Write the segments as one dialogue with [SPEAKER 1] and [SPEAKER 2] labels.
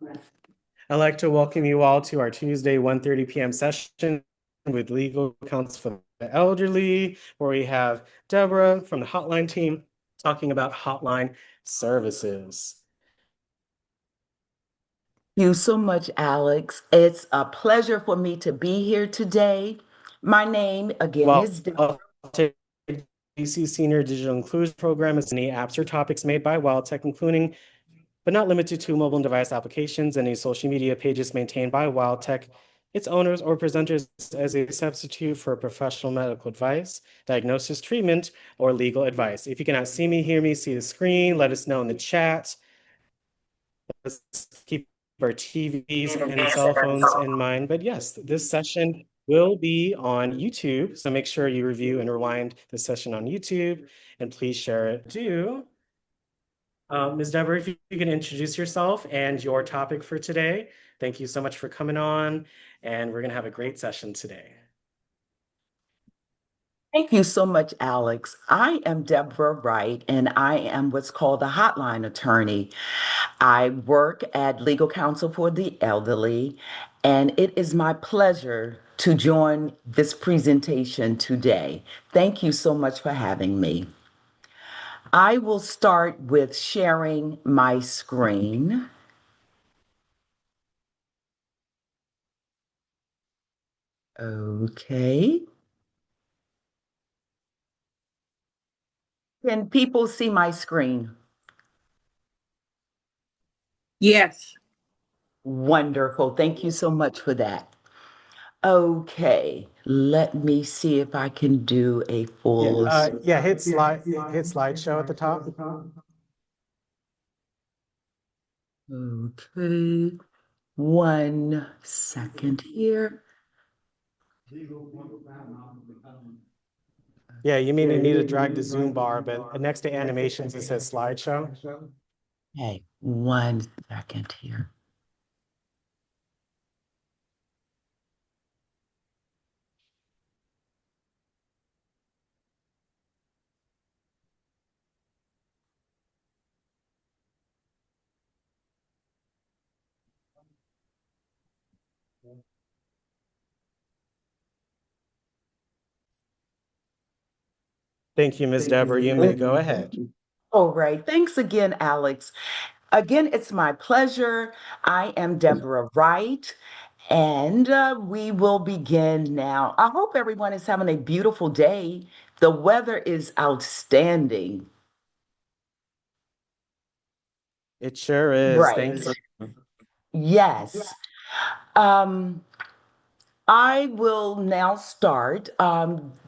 [SPEAKER 1] I'd like to welcome you all to our Tuesday 1:30 p.m. session with Legal Counsel for the Elderly, where we have Deborah from the Hotline team talking about hotline services.
[SPEAKER 2] Thank you so much, Alex. It's a pleasure for me to be here today. My name, again,
[SPEAKER 1] Well,
[SPEAKER 2] is Deborah.
[SPEAKER 1] DC Senior Digital Inclusion Program is any apps or topics made by WildTech, including but not limited to mobile device applications and any social media pages maintained by WildTech, its owners, or presenters as a substitute for professional medical advice, diagnosis, treatment, or legal advice. If you cannot see me, hear me, see the screen, let us know in the chat. Let's keep our TVs and cell phones in mind. But yes, this session will be on YouTube. So make sure you review and rewind the session on YouTube and please share it too. Ms. Deborah, if you can introduce yourself and your topic for today. Thank you so much for coming on, and we're going to have a great session today.
[SPEAKER 2] Thank you so much, Alex. I am Deborah Wright, and I am what's called a hotline attorney. I work at Legal Counsel for the Elderly, and it is my pleasure to join this presentation today. Thank you so much for having me. I will start with sharing my screen. Okay. Can people see my screen?
[SPEAKER 3] Yes.
[SPEAKER 2] Wonderful. Thank you so much for that. Okay, let me see if I can do a full.
[SPEAKER 1] Hit slideshow at the top.
[SPEAKER 2] Okay, 1 second here.
[SPEAKER 1] Yeah, you may need to drag the Zoom bar, but next to animations, it says slideshow.
[SPEAKER 2] Hey, 1 second here.
[SPEAKER 1] Thank you, Ms. Deborah. You may go ahead.
[SPEAKER 2] All right. Thanks again, Alex. Again, it's my pleasure. I am Deborah Wright, and we will begin now. I hope everyone is having a beautiful day. The weather is outstanding.
[SPEAKER 1] It sure is.
[SPEAKER 2] Right.
[SPEAKER 1] Thank you.
[SPEAKER 2] Yes. Um, I will now start.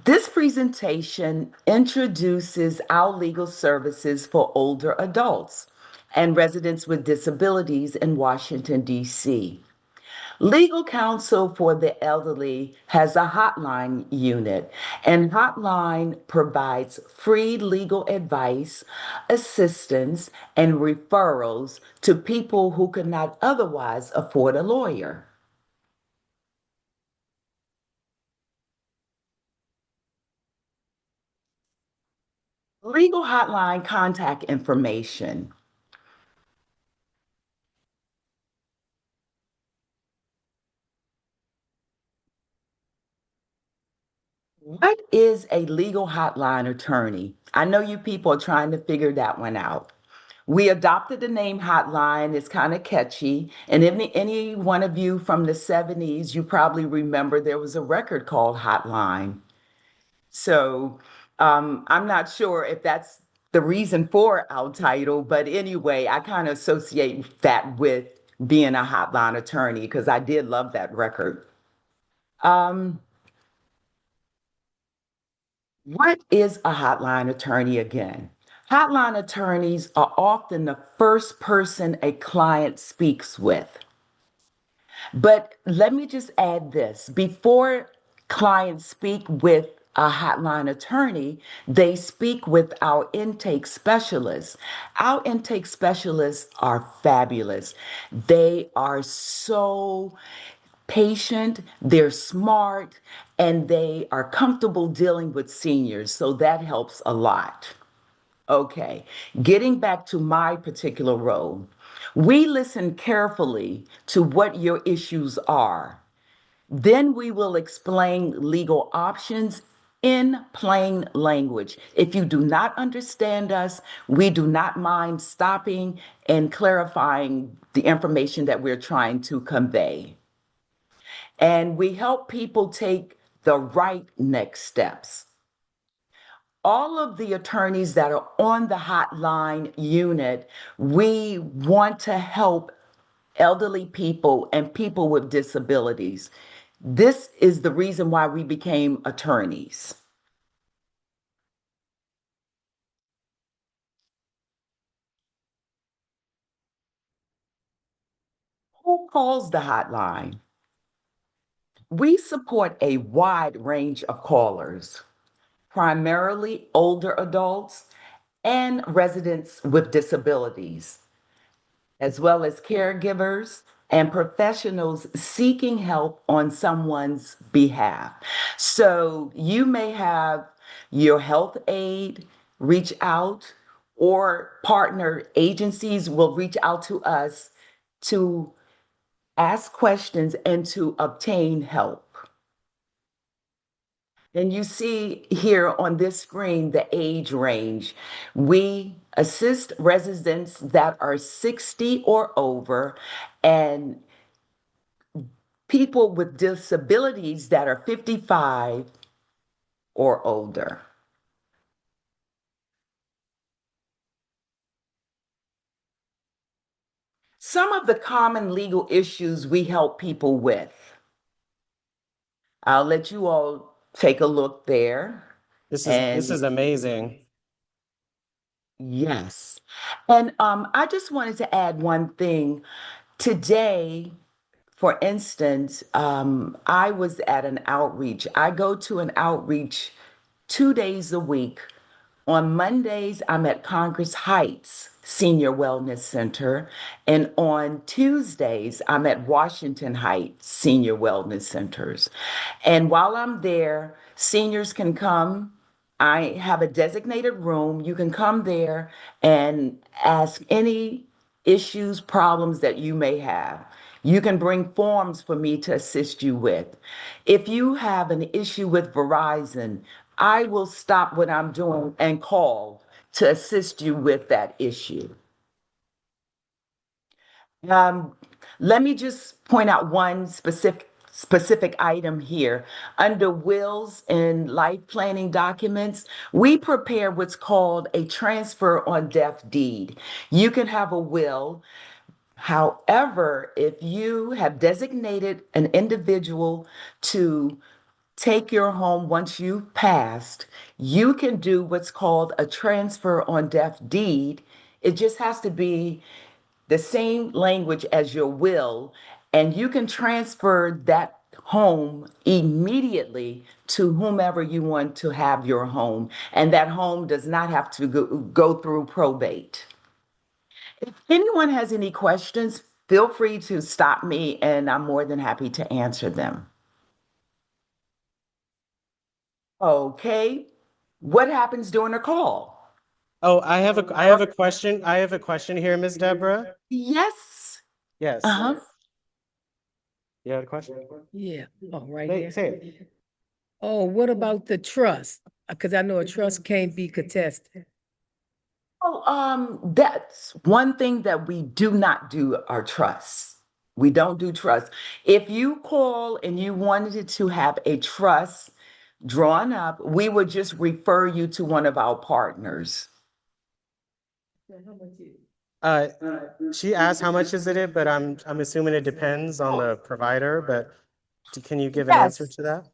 [SPEAKER 2] This presentation introduces our legal services for older adults and residents with disabilities in Washington, D.C. Legal Counsel for the Elderly has a hotline unit, and Hotline provides free legal advice, assistance, and referrals to people who could not otherwise afford a lawyer. Legal Hotline contact information. What is a legal hotline attorney? I know you people are trying to figure that one out. We adopted the name Hotline. It's kind of catchy. And if any one of you from the 70s, you probably remember there was a record called Hotline. So I'm not sure if that's the reason for our title, but anyway, I kind of associate that with being a hotline attorney because I did love that record. Um, What is a hotline attorney again? Hotline attorneys are often the first person a client speaks with. But let me just add this before clients speak with a hotline attorney, they speak with our intake specialists. Our intake specialists are fabulous. They are so patient, they're smart, and they are comfortable dealing with seniors. So that helps a lot. Okay, getting back to my particular role. We listen carefully to what your issues are. Then we will explain legal options in plain language. If you do not understand us, we do not mind stopping and clarifying the information that we're trying to convey. And we help people take the right next steps. All of the attorneys that are on the hotline unit, we want to help elderly people and people with disabilities. This is the reason why we became attorneys. Who calls the hotline? We support a wide range of callers, primarily older adults and residents with disabilities, as well as caregivers and professionals seeking help on someone's behalf. So you may have your health aide reach out, or partner agencies will reach out to us to ask questions and to obtain help. And you see here on this screen the age range. We assist residents that are 60 or over and people with disabilities that are 55 or older. Some of the common legal issues we help people with. I'll let you all take a look there.
[SPEAKER 1] This
[SPEAKER 2] And
[SPEAKER 1] is amazing.
[SPEAKER 2] yes. And I just wanted to add one thing. Today, for instance, I was at an outreach. I go to an outreach 2 days a week. On Mondays, I'm at Congress Heights Senior Wellness Center. And on Tuesdays, I'm at Washington Heights Senior Wellness Centers. And while I'm there, seniors can come. I have a designated room. You can come there and ask any issues, problems that you may have. You can bring forms for me to assist you with. If you have an issue with Verizon, I will stop what I'm doing and call to assist you with that issue. Um, Let me just point out one specific item here. Under wills and life planning documents, we prepare what's called a transfer on death deed. You can have a will. However, if you have designated an individual to take your home once you've passed, you can do what's called a transfer on death deed. It just has to be the same language as your will, and you can transfer that home immediately to whomever you want to have your home, and that home does not have to go through probate. If anyone has any questions, feel free to stop me, and I'm more than happy to answer them. Okay, what happens during a call?
[SPEAKER 1] Oh, I have a question. I have a question here, Ms. Deborah.
[SPEAKER 2] Yes.
[SPEAKER 1] Yes.
[SPEAKER 2] Uh-huh.
[SPEAKER 1] You have a question?
[SPEAKER 3] Yeah, oh, right
[SPEAKER 1] Say,
[SPEAKER 3] here.
[SPEAKER 1] say it.
[SPEAKER 3] Oh, what about the trust? Because I know a trust can't be contested.
[SPEAKER 2] Oh, that's one thing that we do not do our trusts. We don't do trust. If you call and you wanted to have a trust drawn up, we would just refer you to one of our partners.
[SPEAKER 1] Uh, she asked how much is it, but I'm assuming it depends on the provider, but can you give an answer
[SPEAKER 2] Yes,
[SPEAKER 1] to that?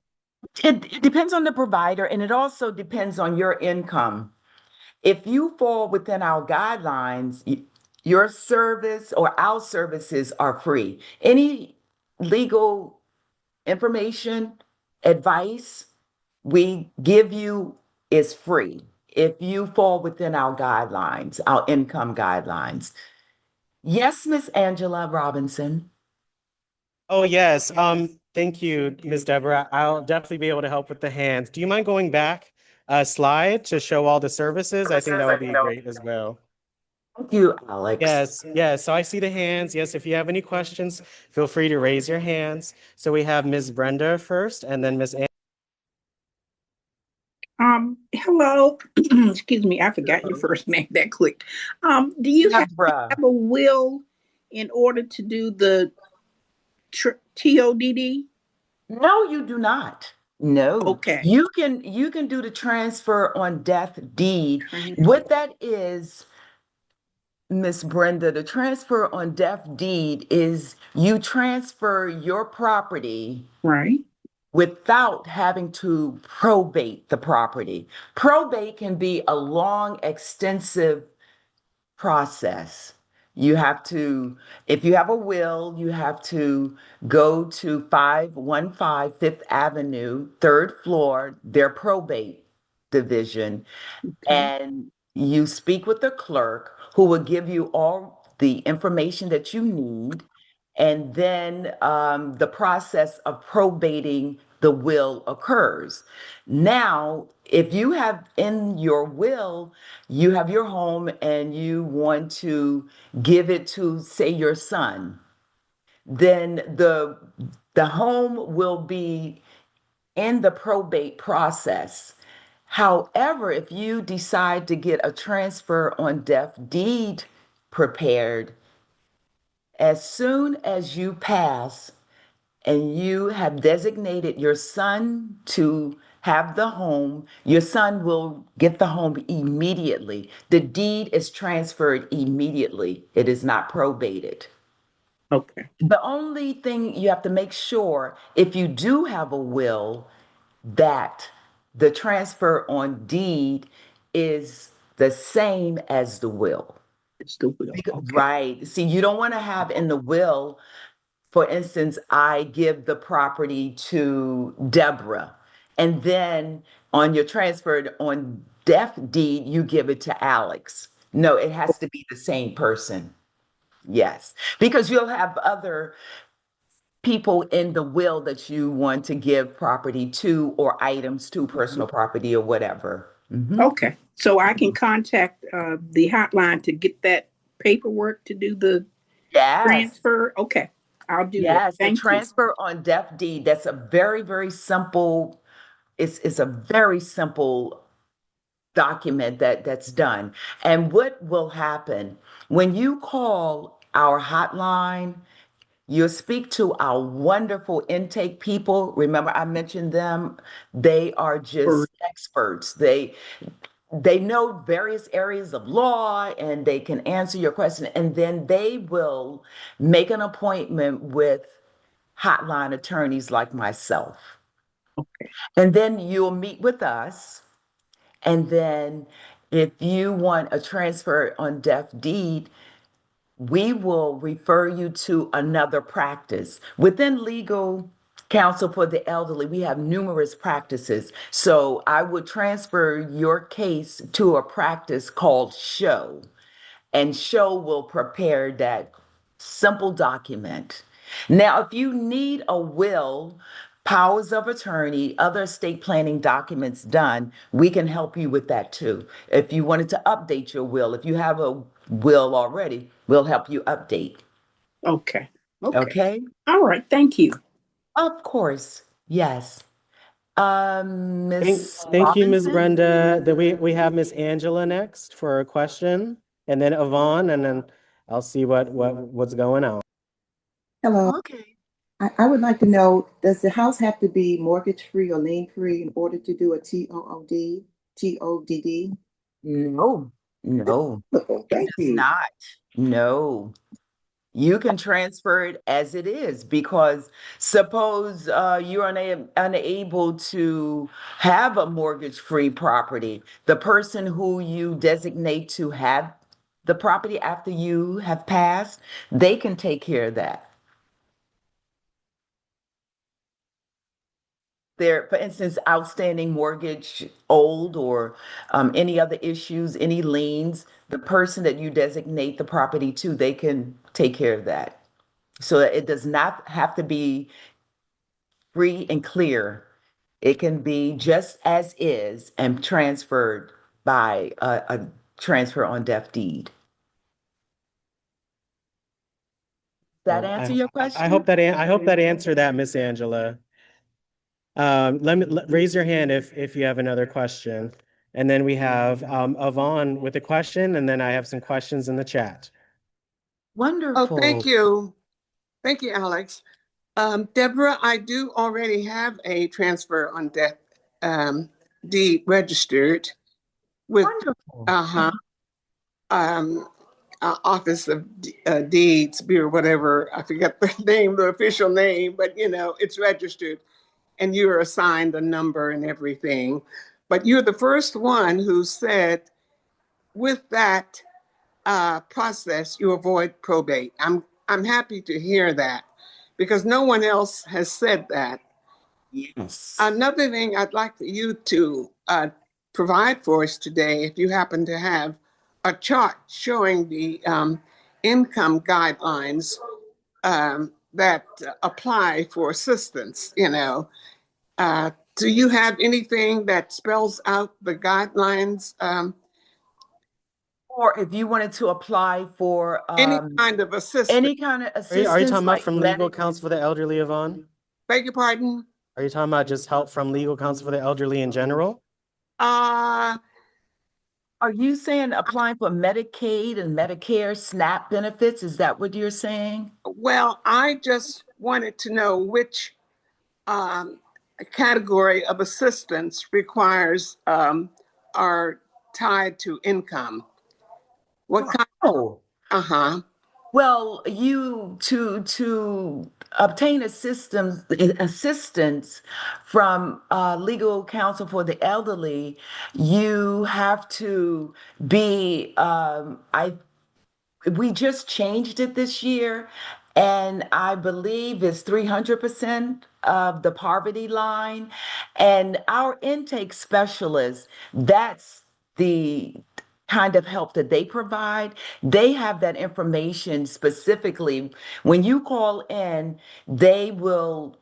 [SPEAKER 2] it depends on the provider, and it also depends on your income. If you fall within our guidelines, your service or our services are free. Any legal information, advice we give you is free if you fall within our guidelines, our income guidelines. Yes, Miss Angela Robinson.
[SPEAKER 1] Oh, yes. Thank you, Ms. Deborah. I'll definitely be able to help with the hands. Do you mind going back a slide to show all the services? I think that would be great as well.
[SPEAKER 2] Thank you, Alex.
[SPEAKER 1] Yes, yes. So I see the hands. Yes, if you have any questions, feel free to raise your hands. So we have Ms. Brenda first and then Ms.
[SPEAKER 4] Hello. Excuse me, I forgot your first name that clicked. Do you have to
[SPEAKER 2] Deborah.
[SPEAKER 4] have a will in order to do the TODD?
[SPEAKER 2] No, you do not. No.
[SPEAKER 4] Okay.
[SPEAKER 2] You can do the transfer on death deed. What
[SPEAKER 4] Transfer,
[SPEAKER 2] that is, Miss Brenda, the transfer on death deed is you transfer your property
[SPEAKER 4] right?
[SPEAKER 2] without having to probate the property. Probate can be a long, extensive process. You have to, if you have a will, you have to go to 515 Fifth Avenue, third floor, their probate division,
[SPEAKER 4] Okay.
[SPEAKER 2] and you speak with the clerk who will give you all the information that you need. And then the process of probating the will occurs. Now, if you have in your will, you have your home and you want to give it to, say, your son, then the home will be in the probate process. However, if you decide to get a transfer on death deed prepared, as soon as you pass and you have designated your son to have the home, your son will get the home immediately. The deed is transferred immediately. It is not probated.
[SPEAKER 4] Okay.
[SPEAKER 2] The only thing you have to make sure, if you do have a will, that the transfer on deed is the same as the will.
[SPEAKER 4] It's the will. Okay.
[SPEAKER 2] Right. See, you don't want to have in the will, for instance, I give the property to Deborah, and then on your transfer on death deed, you give it to Alex. No, it has to be the same person. Yes, because you'll have other people in the will that you want to give property to or items to, personal property or whatever.
[SPEAKER 4] Okay. So I can contact the hotline to get that paperwork to do the
[SPEAKER 2] Yes,
[SPEAKER 4] transfer. Okay. I'll do that.
[SPEAKER 2] yes, the
[SPEAKER 4] Thank you.
[SPEAKER 2] transfer on death deed, that's a very, very simple, it's a very simple document that's done. And what will happen when you call our hotline, you'll speak to our wonderful intake people. Remember, I mentioned them. They are
[SPEAKER 4] For
[SPEAKER 2] just experts. They know various areas of law and they can answer your question. And then they will make an appointment with hotline attorneys like myself.
[SPEAKER 4] okay.
[SPEAKER 2] And then you'll meet with us. And then if you want a transfer on deaf deed, we will refer you to another practice. Within legal counsel for the elderly, we have numerous practices. So I would transfer your case to a practice called Show, and Show will prepare that simple document. Now, if you need a will, powers of attorney, other estate planning documents done, we can help you with that too. If you wanted to update your will, if you have a will already, we'll help you update.
[SPEAKER 4] Okay. Okay.
[SPEAKER 2] Okay?
[SPEAKER 4] All right. Thank you.
[SPEAKER 2] Of course. Yes. Miss
[SPEAKER 1] Thank you, Ms.
[SPEAKER 2] Robinson?
[SPEAKER 1] Brenda. Then we have Ms. Angela next for a question, and then Yvonne, and then I'll see what's going on.
[SPEAKER 5] Hello.
[SPEAKER 2] Okay.
[SPEAKER 5] I would like to know, does the house have to be mortgage free or lien free in order to do a TODD?
[SPEAKER 2] No, no,
[SPEAKER 5] Wonderful.
[SPEAKER 2] it
[SPEAKER 5] Thank
[SPEAKER 2] does
[SPEAKER 5] you.
[SPEAKER 2] not. No. You can transfer it as it is because suppose you're unable to have a mortgage-free property. The person who you designate to have the property after you have passed, they can take care of that. There, for instance, outstanding mortgage, old or any other issues, any liens, the person that you designate the property to, they can take care of that. So that it does not have to be free and clear. It can be just as is and transferred by a transfer on deaf deed. that answer your question?
[SPEAKER 1] I hope that answered that, Miss Angela. Raise your hand if you have another question. And then we have Yvonne with a question, and then I have some questions in the chat.
[SPEAKER 2] Wonderful.
[SPEAKER 6] Oh, thank you. Thank you, Alex. Deborah, I do already have a transfer on death deed registered with
[SPEAKER 2] Wonderful.
[SPEAKER 6] Office of Deeds Bureau, whatever. I forget the name, the official name, but it's registered and you're assigned a number and everything. But you're the first one who said with that process, you avoid probate. I'm happy to hear that because no one else has said that.
[SPEAKER 2] Yes.
[SPEAKER 6] Another thing I'd like for you to provide for us today, if you happen to have a chart showing the income guidelines that apply for assistance, do you have anything that spells out the guidelines?
[SPEAKER 2] Or if you wanted to apply for
[SPEAKER 6] Any kind of assistance?
[SPEAKER 2] any kind of
[SPEAKER 1] Are you
[SPEAKER 2] assistance,
[SPEAKER 1] talking about
[SPEAKER 2] like
[SPEAKER 1] from legal counsel for the elderly, Yvonne?
[SPEAKER 6] Beg your pardon?
[SPEAKER 1] Are you talking about just help from legal counsel for the elderly in general?
[SPEAKER 6] Uh,
[SPEAKER 2] Are you saying applying for Medicaid and Medicare SNAP benefits? Is that what you're saying?
[SPEAKER 6] well, I just wanted to know which um, category of assistance requires are tied to income. What kind?
[SPEAKER 2] Oh,
[SPEAKER 6] Uh-huh.
[SPEAKER 2] well, you to obtain assistance from legal counsel for the elderly, you have to be we just changed it this year, and I believe it's 300% of the poverty line. And our intake specialists, that's the kind of help that they provide. They have that information specifically. When you call in, they will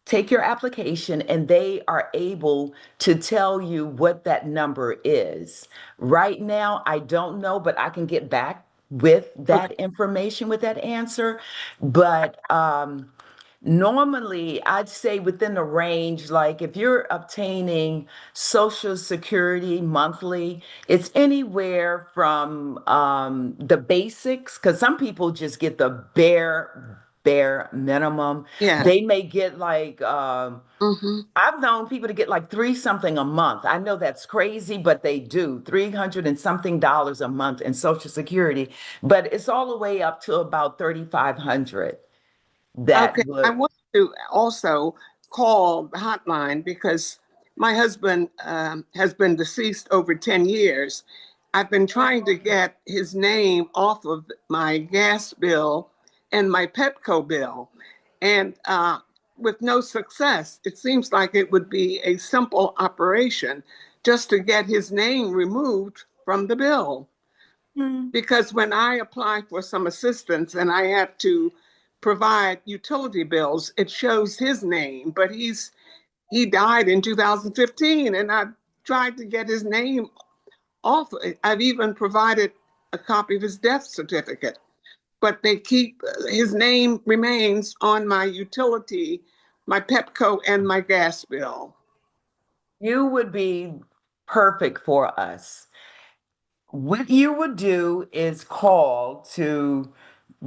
[SPEAKER 2] take your application and they are able to tell you what that number is. Right now, I don't know, but I can get back with that
[SPEAKER 6] Okay.
[SPEAKER 2] information, with that answer. But normally, I'd say within the range, like if you're obtaining Social Security monthly, it's anywhere from the basics, because some people just get the bare minimum.
[SPEAKER 6] Yeah.
[SPEAKER 2] They may get like
[SPEAKER 6] Mm-hmm.
[SPEAKER 2] I've known people to get like three something a month. I know that's crazy, but they do 300 and something dollars a month in Social Security, but it's all the way up to about 3,500 that
[SPEAKER 6] Okay. I
[SPEAKER 2] would.
[SPEAKER 6] want to also call the hotline because my husband has been deceased over 10 years. I've been trying to get his name off of my gas bill and my Petco bill, and with no success. It seems like it would be a simple operation just to get his name removed from the bill.
[SPEAKER 2] Hmm.
[SPEAKER 6] Because when I apply for some assistance and I have to provide utility bills, it shows his name, but he died in 2015, and I tried to get his name off. I've even provided a copy of his death certificate, but they keep his name remains on my utility, my Pepco, and my gas bill.
[SPEAKER 2] You would be perfect for us. What you would do is call to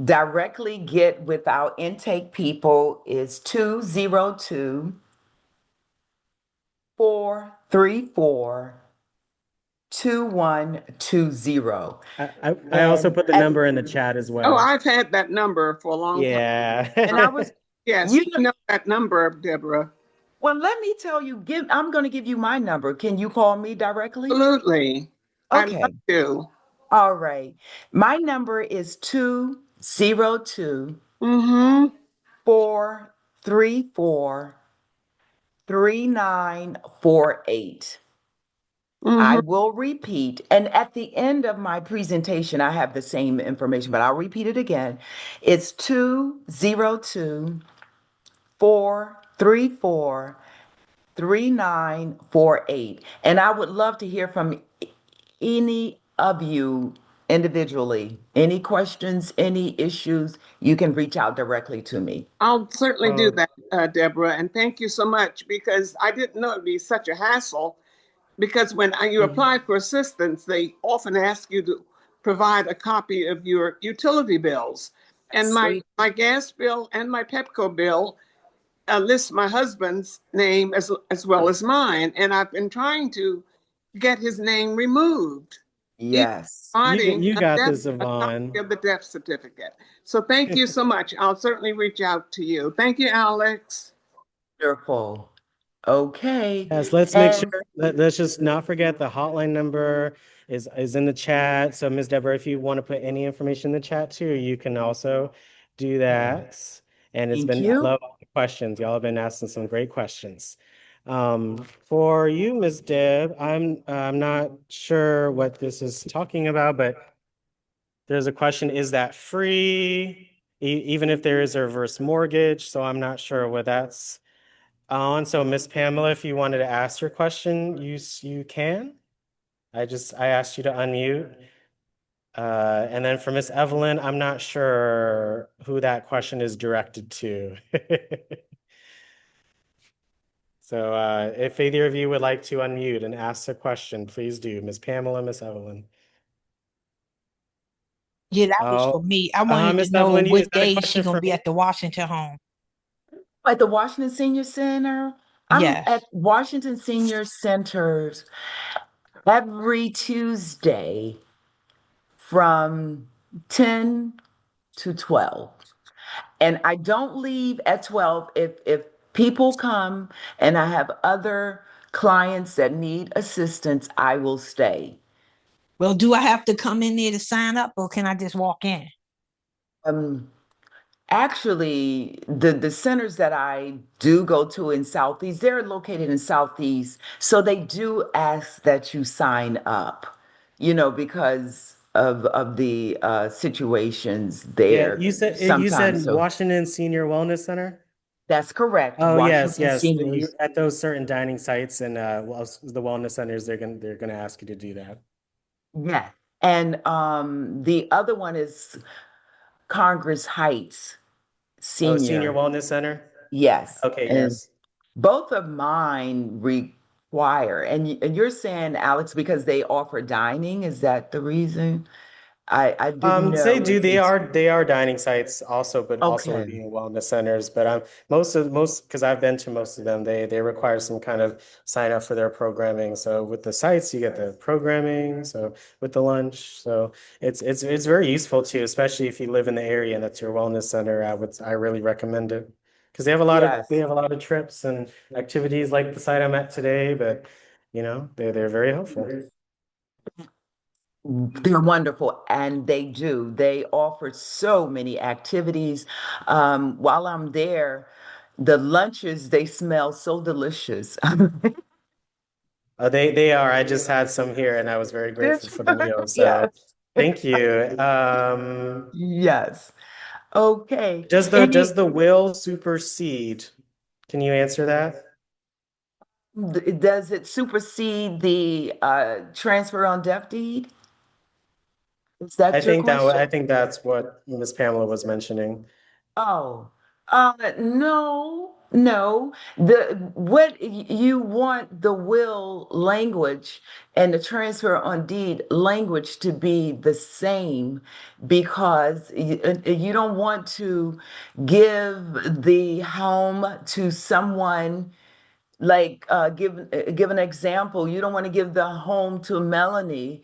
[SPEAKER 2] directly get with our intake people is 202-434-2120.
[SPEAKER 1] I also
[SPEAKER 2] And
[SPEAKER 1] put the number in the chat as
[SPEAKER 6] Oh,
[SPEAKER 1] well.
[SPEAKER 6] I've had that number for a long time.
[SPEAKER 1] Yeah.
[SPEAKER 2] I was,
[SPEAKER 6] Yes,
[SPEAKER 2] you
[SPEAKER 6] you know that number, Deborah.
[SPEAKER 2] well, let me tell you, I'm going to give you my number. Can you call me directly?
[SPEAKER 6] Absolutely. I
[SPEAKER 2] Okay.
[SPEAKER 6] love to.
[SPEAKER 2] All right. My number is 202
[SPEAKER 6] Mm-hmm.
[SPEAKER 2] 434 3948. I
[SPEAKER 6] Mm-hmm.
[SPEAKER 2] will repeat. And at the end of my presentation, I have the same information, but I'll repeat it again. It's 202 434 3948. And I would love to hear from any of you individually. Any questions, any issues, you can reach out directly to me.
[SPEAKER 6] I'll certainly do
[SPEAKER 1] Oh,
[SPEAKER 6] that, Deborah, and thank you so much because I didn't know it'd be such a hassle. Because when you apply for assistance, they often ask you to provide a copy of your utility bills. And my gas bill and my Pepco bill lists my husband's name as well as mine. And I've been trying to get his name removed, even
[SPEAKER 2] Yes.
[SPEAKER 6] providing
[SPEAKER 1] you got this,
[SPEAKER 6] a copy
[SPEAKER 1] Yvonne.
[SPEAKER 6] of the death certificate. So thank you so much. I'll certainly reach out to you. Thank you, Alex.
[SPEAKER 2] Wonderful. Okay.
[SPEAKER 1] Yes, let's make sure,
[SPEAKER 2] And
[SPEAKER 1] let's just not forget the hotline number is in the chat. So Ms. Deborah, if you want to put any information in the chat too, you can also do that. And it's
[SPEAKER 2] thank
[SPEAKER 1] been, I
[SPEAKER 2] you.
[SPEAKER 1] love all the questions. Y'all have been asking some great questions. For you, Ms. Deb, I'm not sure what this is talking about, but there's a question, is that free? Even if there is a reverse mortgage, so I'm not sure what that's on. So Miss Pamela, if you wanted to ask your question, you can. I asked you to unmute. And then for Miss Evelyn, I'm not sure who that question is directed to. So if either of you would like to unmute and ask a question, please do. Miss Pamela, Miss Evelyn.
[SPEAKER 7] Yeah, that was
[SPEAKER 1] Oh,
[SPEAKER 7] for me. I wanted to
[SPEAKER 1] Miss
[SPEAKER 7] know
[SPEAKER 1] Evelyn, is
[SPEAKER 7] what
[SPEAKER 1] that a
[SPEAKER 7] day she
[SPEAKER 1] question
[SPEAKER 7] gonna
[SPEAKER 1] for
[SPEAKER 7] be
[SPEAKER 1] me?
[SPEAKER 7] at the Washington home.
[SPEAKER 2] At the Washington Senior Center, I'm
[SPEAKER 7] Yes.
[SPEAKER 2] at Washington Senior Centers every Tuesday from 10 to 12. And I don't leave at 12. If people come and I have other clients that need assistance, I will stay.
[SPEAKER 7] Well, do I have to come in there to sign up or can I just walk in?
[SPEAKER 2] Um, Actually, the centers that I do go to in Southeast, they're located in Southeast, so they do ask that you sign up, because of the situations
[SPEAKER 1] Yeah,
[SPEAKER 2] there
[SPEAKER 1] you
[SPEAKER 2] sometimes.
[SPEAKER 1] said
[SPEAKER 2] So
[SPEAKER 1] Washington Senior Wellness Center?
[SPEAKER 2] that's correct.
[SPEAKER 1] Oh, yes,
[SPEAKER 2] Washington
[SPEAKER 1] yes. You
[SPEAKER 2] Seniors.
[SPEAKER 1] at those certain dining sites and the wellness centers, they're gonna ask you to do that.
[SPEAKER 2] Yeah. And the other one is Congress Heights
[SPEAKER 1] Oh, Senior
[SPEAKER 2] Senior.
[SPEAKER 1] Wellness Center?
[SPEAKER 2] Yes.
[SPEAKER 1] Okay,
[SPEAKER 2] And
[SPEAKER 1] yes.
[SPEAKER 2] both of mine require, and you're saying, Alex, because they offer dining, is that the reason? I didn't
[SPEAKER 1] They
[SPEAKER 2] know
[SPEAKER 1] do.
[SPEAKER 2] if it's
[SPEAKER 1] They are dining sites also, but also
[SPEAKER 2] okay.
[SPEAKER 1] being wellness centers. But because I've been to most of them, they require some kind of sign up for their programming. So with the sites, you get the programming. So with the lunch, so it's very useful too, especially if you live in the area and that's your wellness center. I really recommend it because they
[SPEAKER 2] Yes,
[SPEAKER 1] have a lot of trips and activities like the site I'm at today. But they're very helpful.
[SPEAKER 2] they're wonderful, and they do. They offer so many activities. While I'm there, the lunches, they smell so delicious.
[SPEAKER 1] They are. I just had some here, and I was very grateful
[SPEAKER 2] This,
[SPEAKER 1] for the meal. So,
[SPEAKER 2] yes,
[SPEAKER 1] thank you.
[SPEAKER 2] yes. Okay.
[SPEAKER 1] Does the will supersede? Can you answer that?
[SPEAKER 2] Does it supersede the transfer on death deed? Is that your question?
[SPEAKER 1] I think that's what Miss Pamela was mentioning.
[SPEAKER 2] Oh, no, no. You want the will language and the transfer on deed language to be the same because you don't want to give the home to someone like give an example. You don't want to give the home to Melanie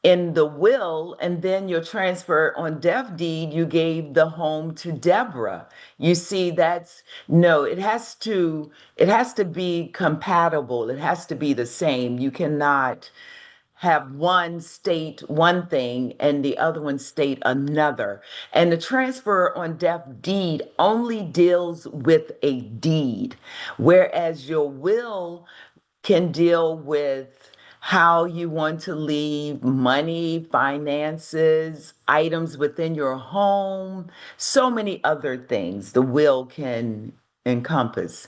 [SPEAKER 2] in the will, and then your transfer on death deed, you gave the home to Deborah. You see, that's no, it has to be compatible. It has to be the same. You cannot have one state one thing and the other one state another. And the transfer on death deed only deals with a deed, whereas your will can deal with how you want to leave money, finances, items within your home, so many other things the will can encompass.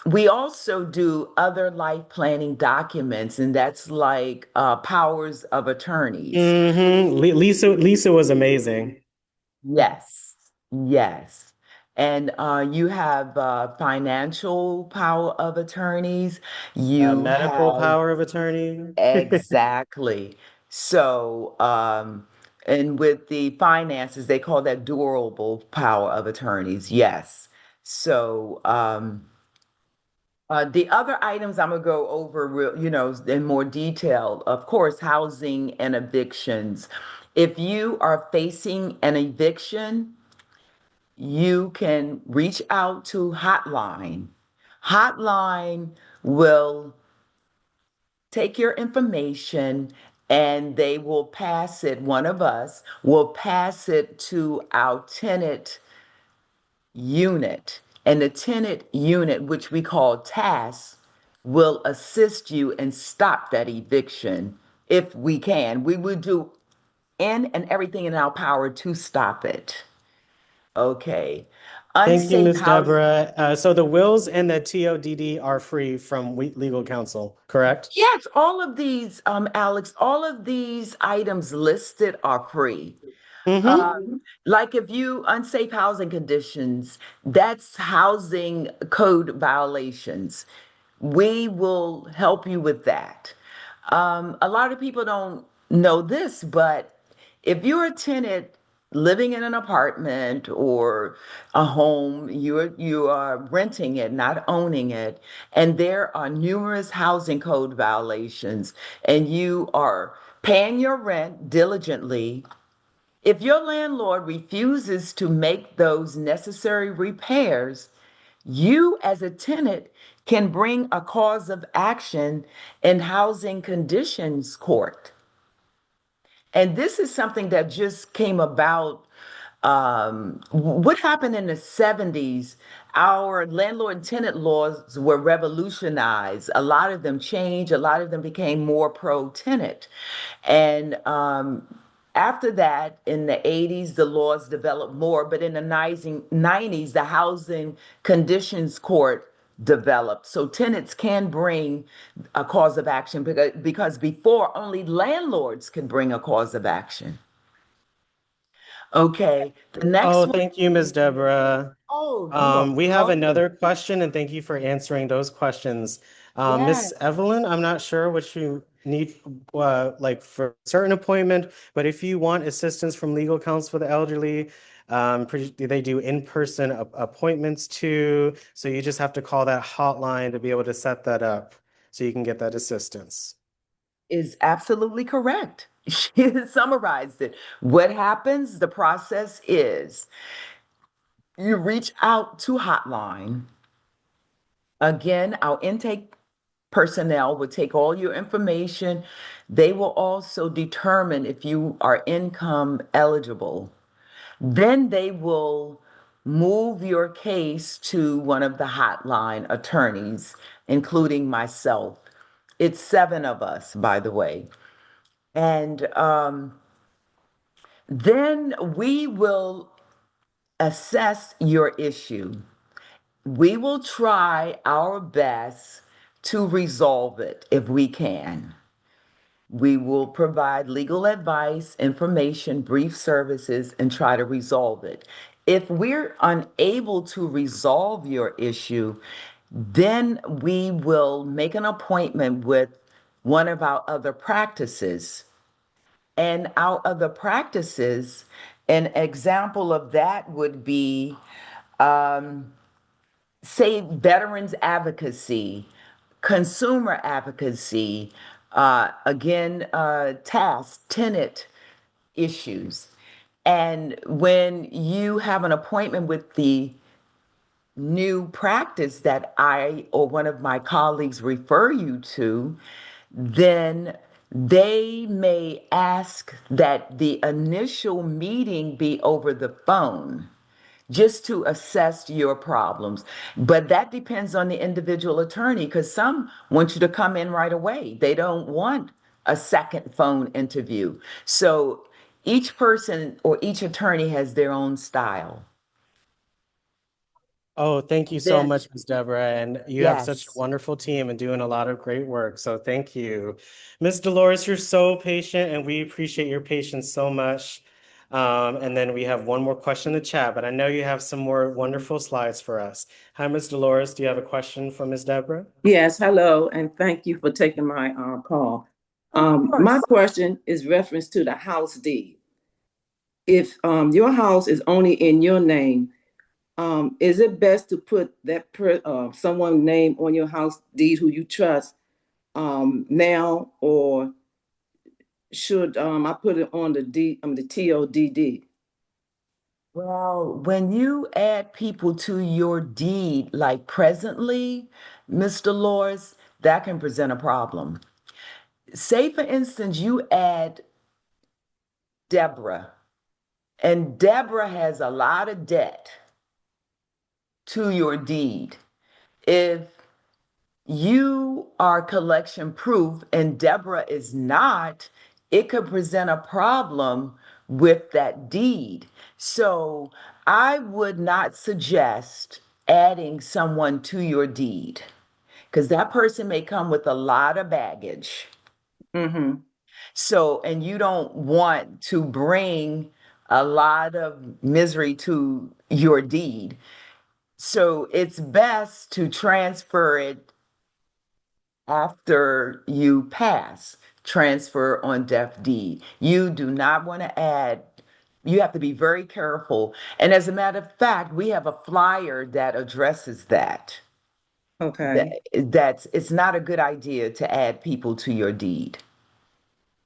[SPEAKER 2] We also do other life planning documents, and that's like powers of attorneys.
[SPEAKER 1] Lisa was amazing.
[SPEAKER 2] Yes, yes. And you have financial power of attorneys. You
[SPEAKER 1] Medical
[SPEAKER 2] have
[SPEAKER 1] power of attorney.
[SPEAKER 2] exactly. So, and with the finances, they call that durable power of attorneys. Yes. So, the other items I'm gonna go over, in more detail. Of course, housing and evictions. If you are facing an eviction, you can reach out to Hotline. Hotline will take your information and they will pass it, one of us will pass it to our tenant unit. And the tenant unit, which we call TAS, will assist you and stop that eviction if we can. We will do and everything in our power to stop it. Okay.
[SPEAKER 1] Thank you,
[SPEAKER 2] Unsafe
[SPEAKER 1] Ms.
[SPEAKER 2] housing.
[SPEAKER 1] Deborah. So the wills and the TODD are free from legal counsel, correct?
[SPEAKER 2] Yes, all of these, Alex, all of these items listed are free.
[SPEAKER 1] Mm-hmm.
[SPEAKER 2] Like if you unsafe housing conditions, that's housing code violations. We will help you with that. A lot of people don't know this, but if you're a tenant living in an apartment or a home, you are renting it, not owning it, and there are numerous housing code violations, and you are paying your rent diligently. If your landlord refuses to make those necessary repairs, you as a tenant can bring a cause of action in housing conditions court. And this is something that just came about. What happened in the 70s? Our landlord and tenant laws were revolutionized. A lot of them changed, a lot of them became more pro tenant. And after that, in the 80s, the laws developed more, but in the 90s, the Housing Conditions Court developed. So tenants can bring a cause of action because before only landlords could bring a cause of action. Okay, the next
[SPEAKER 1] Oh,
[SPEAKER 2] one.
[SPEAKER 1] thank you, Ms. Deborah.
[SPEAKER 2] Oh, you are
[SPEAKER 1] We have
[SPEAKER 2] welcome.
[SPEAKER 1] another question, and thank you for answering those questions.
[SPEAKER 2] Yes.
[SPEAKER 1] Miss Evelyn, I'm not sure what you need, like for a certain appointment, but if you want assistance from legal counsel for the elderly, they do in-person appointments too. So you just have to call that hotline to be able to set that up so you can get that assistance.
[SPEAKER 2] Is absolutely correct. She has summarized it. What happens, the process is you reach out to Hotline. Again, our intake personnel will take all your information. They will also determine if you are income eligible. Then they will move your case to one of the hotline attorneys, including myself. It's seven of us, by the way. And then we will assess your issue. We will try our best to resolve it if we can. We will provide legal advice, information, brief services, and try to resolve it. If we're unable to resolve your issue, then we will make an appointment with one of our other practices. And our other practices, an example of that would be, say, veterans advocacy, consumer advocacy, again, task, tenant issues. And when you have an appointment with the new practice that I or one of my colleagues refer you to, then they may ask that the initial meeting be over the phone just to assess your problems. But that depends on the individual attorney because some want you to come in right away. They don't want a second phone interview. So each person or each attorney has their own style.
[SPEAKER 1] Oh, thank you so
[SPEAKER 2] Then,
[SPEAKER 1] much, Ms. Deborah. And you have such a
[SPEAKER 2] yes.
[SPEAKER 1] wonderful team and doing a lot of great work. So thank you. Ms. Dolores, you're so patient and we appreciate your patience so much. And then we have one more question in the chat, but I know you have some more wonderful slides for us. Hi, Ms. Dolores. Do you have a question for Ms. Deborah?
[SPEAKER 4] Yes, hello, and thank you for taking my call.
[SPEAKER 2] Of
[SPEAKER 4] My
[SPEAKER 2] course.
[SPEAKER 4] question is reference to the house deed. If your house is only in your name, is it best to put someone's name on your house deed who you trust now, or should I put it on the TODD?
[SPEAKER 2] Well, when you add people to your deed, like presently, Mr. Dolores, that can present a problem. Say, for instance, you add Deborah, and Deborah has a lot of debt to your deed. If you are collection proof and Deborah is not, it could present a problem with that deed. So I would not suggest adding someone to your deed because that person may come with a lot of baggage.
[SPEAKER 4] Mm-hmm.
[SPEAKER 2] So, and you don't want to bring a lot of misery to your deed. So it's best to transfer it after you pass, transfer on death deed. You do not want to add, you have to be very careful. And as a matter of fact, we have a flyer that addresses that.
[SPEAKER 4] Okay.
[SPEAKER 2] That's it's not a good idea to add people to your deed.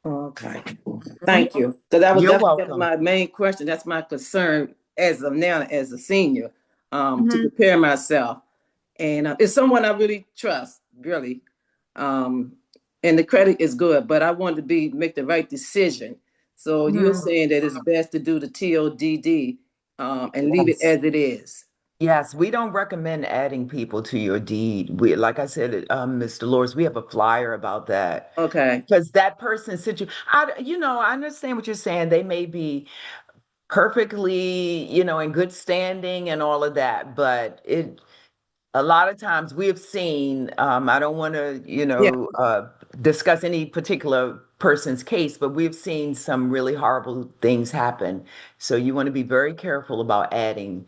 [SPEAKER 4] Okay.
[SPEAKER 2] Mhm.
[SPEAKER 4] Thank you. Because that was
[SPEAKER 2] You're
[SPEAKER 4] definitely
[SPEAKER 2] welcome.
[SPEAKER 4] my main question. That's my concern as of now, as a senior, to
[SPEAKER 2] Mhm.
[SPEAKER 4] prepare myself. And it's someone I really trust, really. Um, and the credit is good, but I wanted to make the right decision. So you're
[SPEAKER 2] Mhm.
[SPEAKER 4] saying that it's best to do the TODD and leave it
[SPEAKER 2] Yes.
[SPEAKER 4] as it is.
[SPEAKER 2] Yes, we don't recommend adding people to your deed. We, like I said, Mr. Lors, we have a flyer about that
[SPEAKER 4] Okay.
[SPEAKER 2] because that person's situation. I understand what you're saying. They may be perfectly, in good standing and all of that, but a lot of times we have seen. I don't want to,
[SPEAKER 4] Yeah.
[SPEAKER 2] discuss any particular person's case, but we've seen some really horrible things happen. So you want to be very careful about adding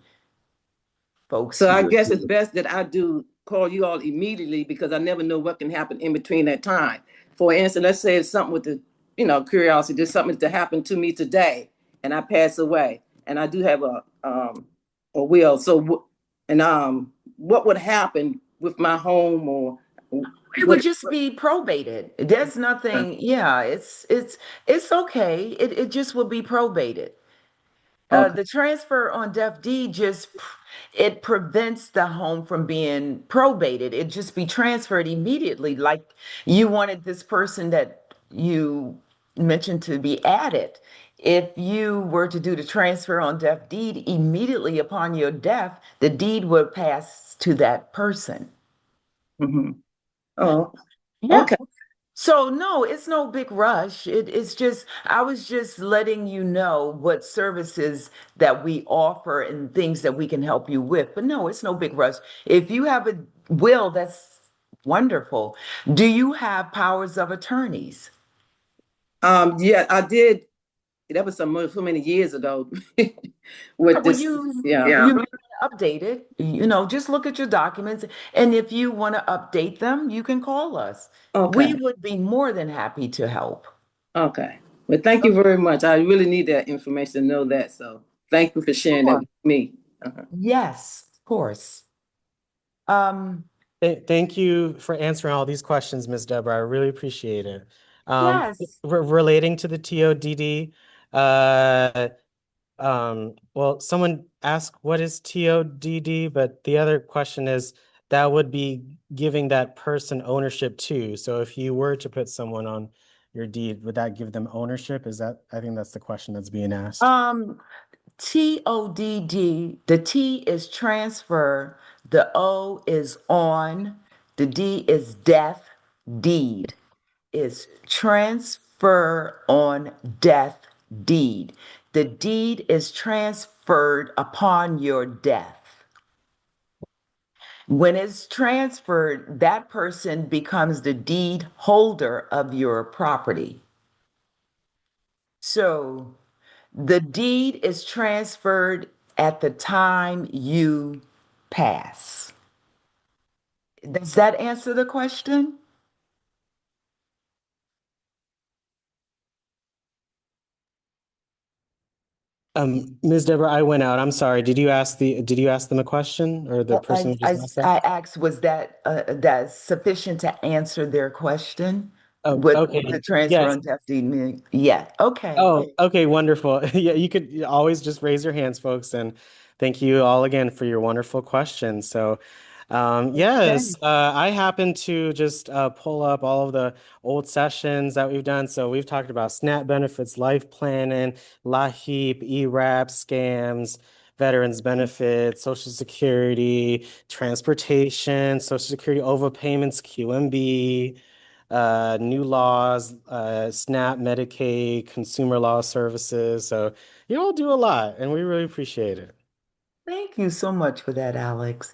[SPEAKER 2] folks
[SPEAKER 4] So
[SPEAKER 2] to
[SPEAKER 4] I
[SPEAKER 2] your
[SPEAKER 4] guess it's
[SPEAKER 2] deed.
[SPEAKER 4] best that I do call you all immediately because I never know what can happen in between that time. For instance, let's say it's something with curiosity, there's something to happen to me today and I pass away and I do have a will. What would happen with my home or
[SPEAKER 2] It would
[SPEAKER 4] what?
[SPEAKER 2] just be probated. There's nothing, yeah, it's okay. It just will be probated.
[SPEAKER 4] Okay.
[SPEAKER 2] The transfer on deaf deed it prevents the home from being probated. It just be transferred immediately. Like you wanted this person that you mentioned to be added. If you were to do the transfer on deaf deed immediately upon your death, the deed would pass to that person.
[SPEAKER 4] Hmm. Oh,
[SPEAKER 2] Yeah.
[SPEAKER 4] okay.
[SPEAKER 2] So no, it's no big rush. It's just I was just letting you know what services that we offer and things that we can help you with. But no, it's no big rush. If you have a will, that's wonderful. Do you have powers of attorneys?
[SPEAKER 4] Yeah, I did. That was so many years ago with
[SPEAKER 2] Well,
[SPEAKER 4] this. Yeah.
[SPEAKER 2] you may update it. Just look at your documents, and if you want to update them, you can call us. We
[SPEAKER 4] Okay.
[SPEAKER 2] would be more than happy to help.
[SPEAKER 4] Okay. Well, thank you very much. I really need that information to know that. So thank you for sharing that
[SPEAKER 2] Sure.
[SPEAKER 4] with me. Uh-huh.
[SPEAKER 2] Yes, of course. Um,
[SPEAKER 1] Thank you for answering all these questions, Ms. Deborah. I really appreciate it.
[SPEAKER 2] yes.
[SPEAKER 1] Relating to the TODD, well, someone asked what is TODD, but the other question is that would be giving that person ownership too. So if you were to put someone on your deed, would that give them ownership? I think that's the question that's being asked.
[SPEAKER 2] TODD, the T is transfer, the O is on, the D is death, deed is transfer on death deed. The deed is transferred upon your death. When it's transferred, that person becomes the deed holder of your property. So the deed is transferred at the time you pass. Does that answer the question?
[SPEAKER 1] Ms. Deborah, I went out. I'm sorry. Did you ask them a question or the person who just asked that?
[SPEAKER 2] I asked, was that sufficient to answer their question?
[SPEAKER 1] Oh,
[SPEAKER 2] What the
[SPEAKER 1] okay.
[SPEAKER 2] transfer
[SPEAKER 1] Yes.
[SPEAKER 2] on deed mean? Yeah, okay.
[SPEAKER 1] Oh, okay, wonderful. Yeah, you could always just raise your hands, folks, and thank you all again for your wonderful questions. So, yes,
[SPEAKER 2] Okay.
[SPEAKER 1] I happen to just pull up all of the old sessions that we've done. So we've talked about SNAP benefits, life planning, LAHEAP, ERAP, scams, veterans benefits, Social Security, transportation, Social Security overpayments, QMB, new laws, SNAP, Medicaid, consumer law services. So you all do a lot, and we really appreciate it.
[SPEAKER 2] Thank you so much for that, Alex.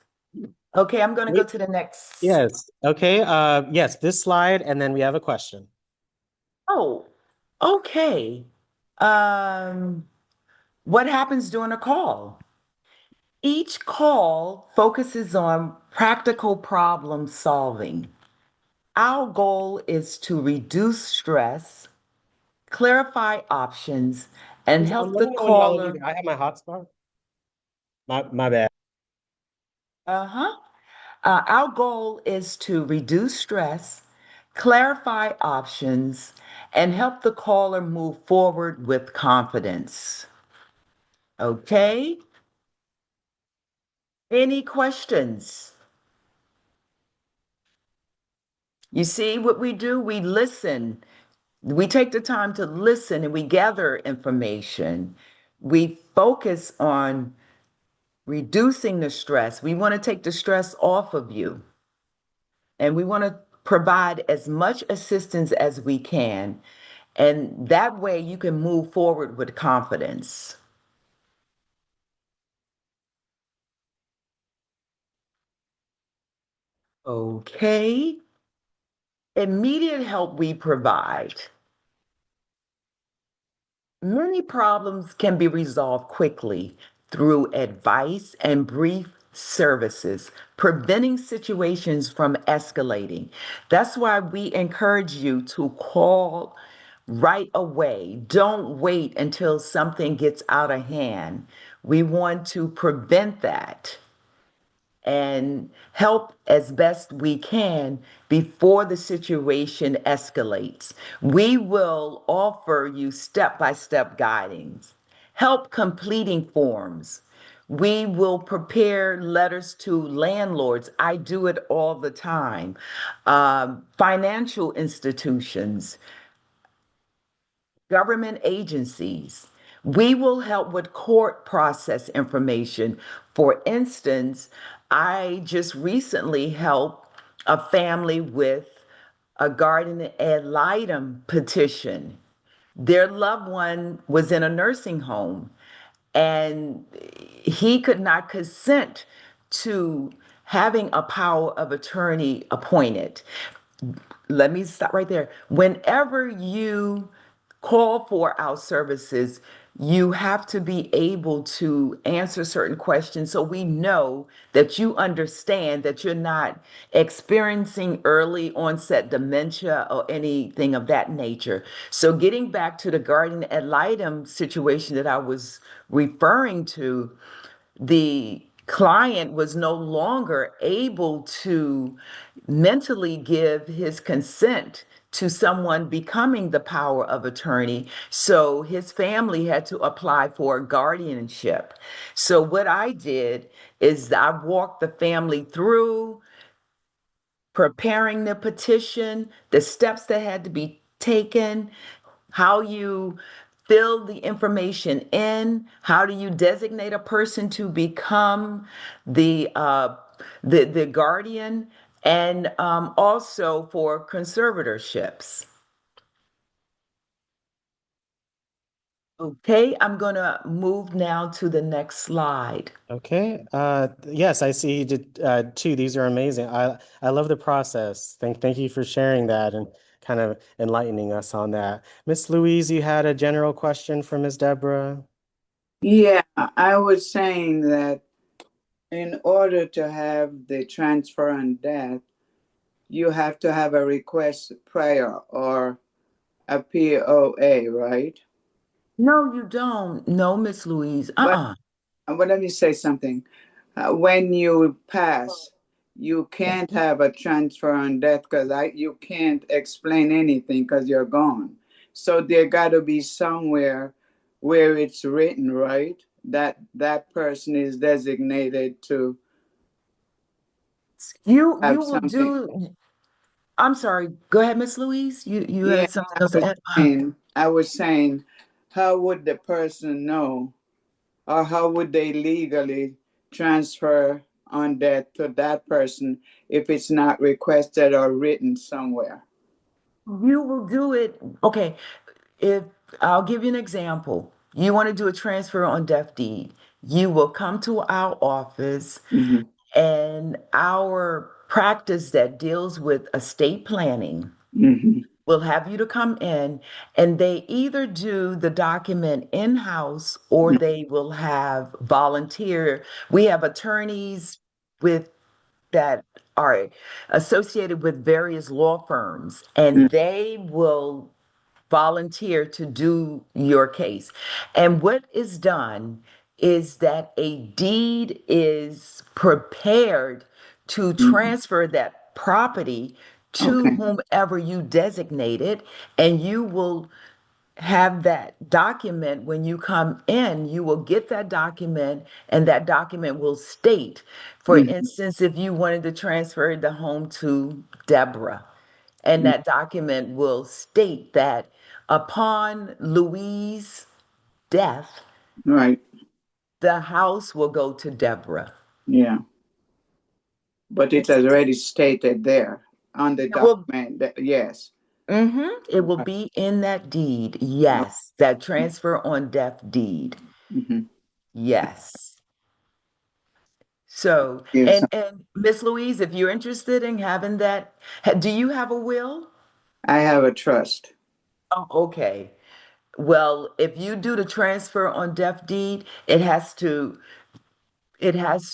[SPEAKER 2] Okay, I'm going to go
[SPEAKER 1] Wait,
[SPEAKER 2] to the next.
[SPEAKER 1] yes. Okay. Yes, this slide, and then we have a question.
[SPEAKER 2] Oh, okay. Um, what happens during a call? Each call focuses on practical problem solving. Our goal is to reduce stress, clarify options, and help
[SPEAKER 1] Let
[SPEAKER 2] the
[SPEAKER 1] me know when y'all are
[SPEAKER 2] caller.
[SPEAKER 1] leaving. I have my hotspot. My bad.
[SPEAKER 2] Uh-huh. Our goal is to reduce stress, clarify options, and help the caller move forward with confidence. Okay? Any questions? You see what we do? We listen. We take the time to listen and we gather information. We focus on reducing the stress. We want to take the stress off of you. And we want to provide as much assistance as we can. And that way you can move forward with confidence. Okay. Immediate help we provide. Many problems can be resolved quickly through advice and brief services, preventing situations from escalating. That's why we encourage you to call right away. Don't wait until something gets out of hand. We want to prevent that and help as best we can before the situation escalates. We will offer you step by step guidance, help completing forms. We will prepare letters to landlords. I do it all the time. Financial institutions, government agencies. We will help with court process information. For instance, I just recently helped a family with a guardian ad litem petition. Their loved one was in a nursing home and he could not consent to having a power of attorney appointed. Let me stop right there. Whenever you call for our services, you have to be able to answer certain questions so we know that you understand that you're not experiencing early onset dementia or anything of that nature. So, getting back to the guardian ad litem situation that I was referring to, the client was no longer able to mentally give his consent to someone becoming the power of attorney. So his family had to apply for guardianship. So what I did is I walked the family through preparing the petition, the steps that had to be taken, how you fill the information in, how do you designate a person to become the guardian, and also for conservatorships. Okay, I'm gonna move now to the next slide.
[SPEAKER 1] Okay. Yes, I see you did two. These are amazing. I love the process. Thank you for sharing that and kind of enlightening us on that. Miss Louise, you had a general question for Miss Deborah.
[SPEAKER 8] Yeah, I was saying that in order to have the transfer on death, you have to have a request prior or a POA, right?
[SPEAKER 2] No, you don't. No, Miss Louise.
[SPEAKER 8] But
[SPEAKER 2] Uh-uh.
[SPEAKER 8] but let me say something. When you pass, you can't have a transfer on death because you can't explain anything because you're gone. So there got to be somewhere where it's written, right? That that person is designated to
[SPEAKER 2] You
[SPEAKER 8] have
[SPEAKER 2] will
[SPEAKER 8] something.
[SPEAKER 2] do. I'm sorry. Go ahead, Miss Louise. You
[SPEAKER 8] Yeah,
[SPEAKER 2] had something else to add?
[SPEAKER 8] I was saying, how would the person know, or how would they legally transfer on that to that person if it's not requested or written somewhere?
[SPEAKER 2] You will do it. Okay, if I'll give you an example. You want to do a transfer on deaf deed. You will come to our office
[SPEAKER 8] Mm-hmm.
[SPEAKER 2] and our practice that deals with estate planning
[SPEAKER 8] Mm-hmm.
[SPEAKER 2] will have you to come in and they either do the document in-house or they will have volunteer. We have attorneys with that are associated with various law firms and they will volunteer to do your case. And what is done is that a deed is prepared to
[SPEAKER 8] Mm-hmm.
[SPEAKER 2] transfer that property to
[SPEAKER 8] Okay.
[SPEAKER 2] whomever you designate it, and you will have that document when you come in. You will get that document, and that document will state, for
[SPEAKER 8] Mm-hmm.
[SPEAKER 2] instance, if you wanted to transfer the home to Deborah, and that document will state that upon Louise's death,
[SPEAKER 8] Right.
[SPEAKER 2] the house will go to Deborah.
[SPEAKER 8] Yeah. But it has already stated there on the
[SPEAKER 2] It will,
[SPEAKER 8] document that yes.
[SPEAKER 2] it will
[SPEAKER 8] Right.
[SPEAKER 2] be in that deed.
[SPEAKER 8] Oh,
[SPEAKER 2] Yes, that transfer on death deed.
[SPEAKER 8] mm-hmm.
[SPEAKER 2] Yes. So,
[SPEAKER 8] Yes.
[SPEAKER 2] and Miss Louise, if you're interested in having that, do you have a will?
[SPEAKER 8] I have a trust.
[SPEAKER 2] Oh, okay. Well, if you do the transfer on death deed, it has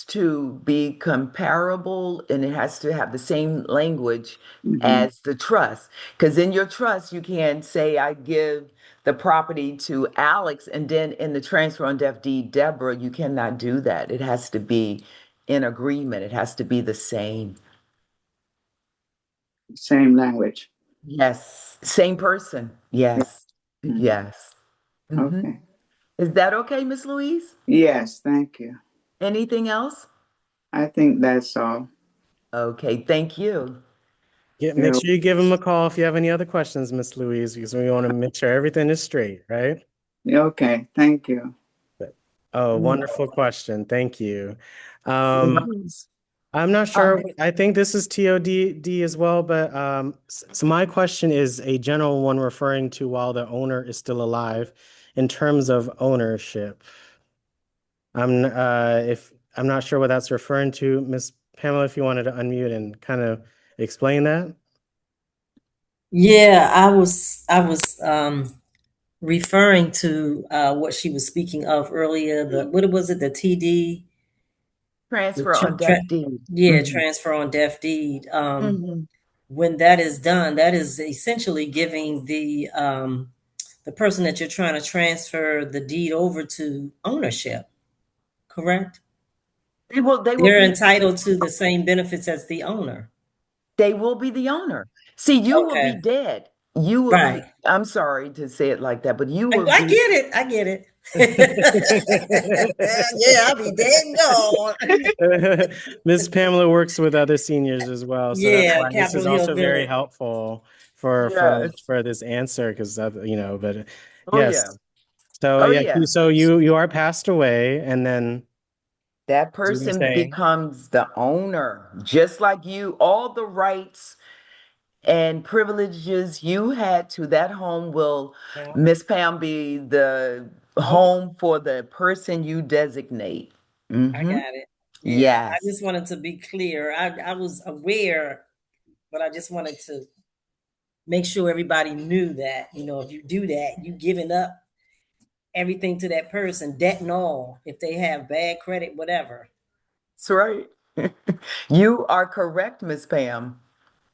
[SPEAKER 2] to be comparable and it has to have the same language
[SPEAKER 8] Mm-hmm.
[SPEAKER 2] as the trust. Because in your trust, you can't say, I give the property to Alex, and then in the transfer on death deed, Deborah, you cannot do that. It has to be in agreement, it has to be the same.
[SPEAKER 8] Same language.
[SPEAKER 2] Yes, same person. Yes,
[SPEAKER 8] Mhm.
[SPEAKER 2] yes. hmm
[SPEAKER 8] Okay.
[SPEAKER 2] Is that okay, Miss Louise?
[SPEAKER 8] Yes, thank you.
[SPEAKER 2] Anything else?
[SPEAKER 8] I think that's all.
[SPEAKER 2] Okay, thank you.
[SPEAKER 1] Make
[SPEAKER 8] You're
[SPEAKER 1] sure you give him a call if you have any other questions, Miss Louise, because we want to make sure everything is straight, right?
[SPEAKER 8] okay. Thank you.
[SPEAKER 1] Oh,
[SPEAKER 2] Mm.
[SPEAKER 1] wonderful question. Thank you. Um,
[SPEAKER 2] Yes.
[SPEAKER 1] I'm not
[SPEAKER 2] Uh,
[SPEAKER 1] sure. I think this is TOD as well, but so my question is a general one referring to while the owner is still alive in terms of ownership. If I'm not sure what that's referring to, Miss Pamela, if you wanted to unmute and kind of explain that.
[SPEAKER 9] Yeah, I was referring to what she was speaking of earlier. The what was it? The TD, the
[SPEAKER 2] Transfer on death deed.
[SPEAKER 9] yeah,
[SPEAKER 2] Mhm.
[SPEAKER 9] transfer on deaf deed.
[SPEAKER 2] Mhm.
[SPEAKER 9] When that is done, that is essentially giving the person that you're trying to transfer the deed over to ownership. Correct?
[SPEAKER 2] They will
[SPEAKER 9] They're
[SPEAKER 2] be
[SPEAKER 9] entitled to the same benefits as the owner.
[SPEAKER 2] they will be the owner. See, you will be
[SPEAKER 9] Okay,
[SPEAKER 2] dead. You will be,
[SPEAKER 9] right.
[SPEAKER 2] I'm sorry to say it like that, but you
[SPEAKER 9] I
[SPEAKER 2] will
[SPEAKER 9] get
[SPEAKER 2] be
[SPEAKER 9] it. I get it. Yeah, I'll be dead and gone.
[SPEAKER 1] Miss Pamela works with other seniors as well, so that's
[SPEAKER 9] Yeah,
[SPEAKER 1] why this is
[SPEAKER 9] Capitol Hill
[SPEAKER 1] also very
[SPEAKER 9] Village.
[SPEAKER 1] helpful for
[SPEAKER 2] yes.
[SPEAKER 1] this answer because but
[SPEAKER 2] Oh yeah.
[SPEAKER 1] yes. So
[SPEAKER 2] Oh
[SPEAKER 1] yeah,
[SPEAKER 2] yeah.
[SPEAKER 1] so you are passed away, and then
[SPEAKER 2] That
[SPEAKER 1] as you were
[SPEAKER 2] person
[SPEAKER 1] saying,
[SPEAKER 2] becomes the owner, just like you. All the rights and privileges you had to that home will, Miss Pam, be the home for the person you designate.
[SPEAKER 9] I
[SPEAKER 2] Mm-hmm.
[SPEAKER 9] got it. Yeah, I
[SPEAKER 2] Yes.
[SPEAKER 9] just wanted to be clear. I was aware, but I just wanted to make sure everybody knew that, if you do that, you giving up everything to that person, debt and all, if they have bad credit, whatever.
[SPEAKER 2] That's right. You are correct, Miss Pam.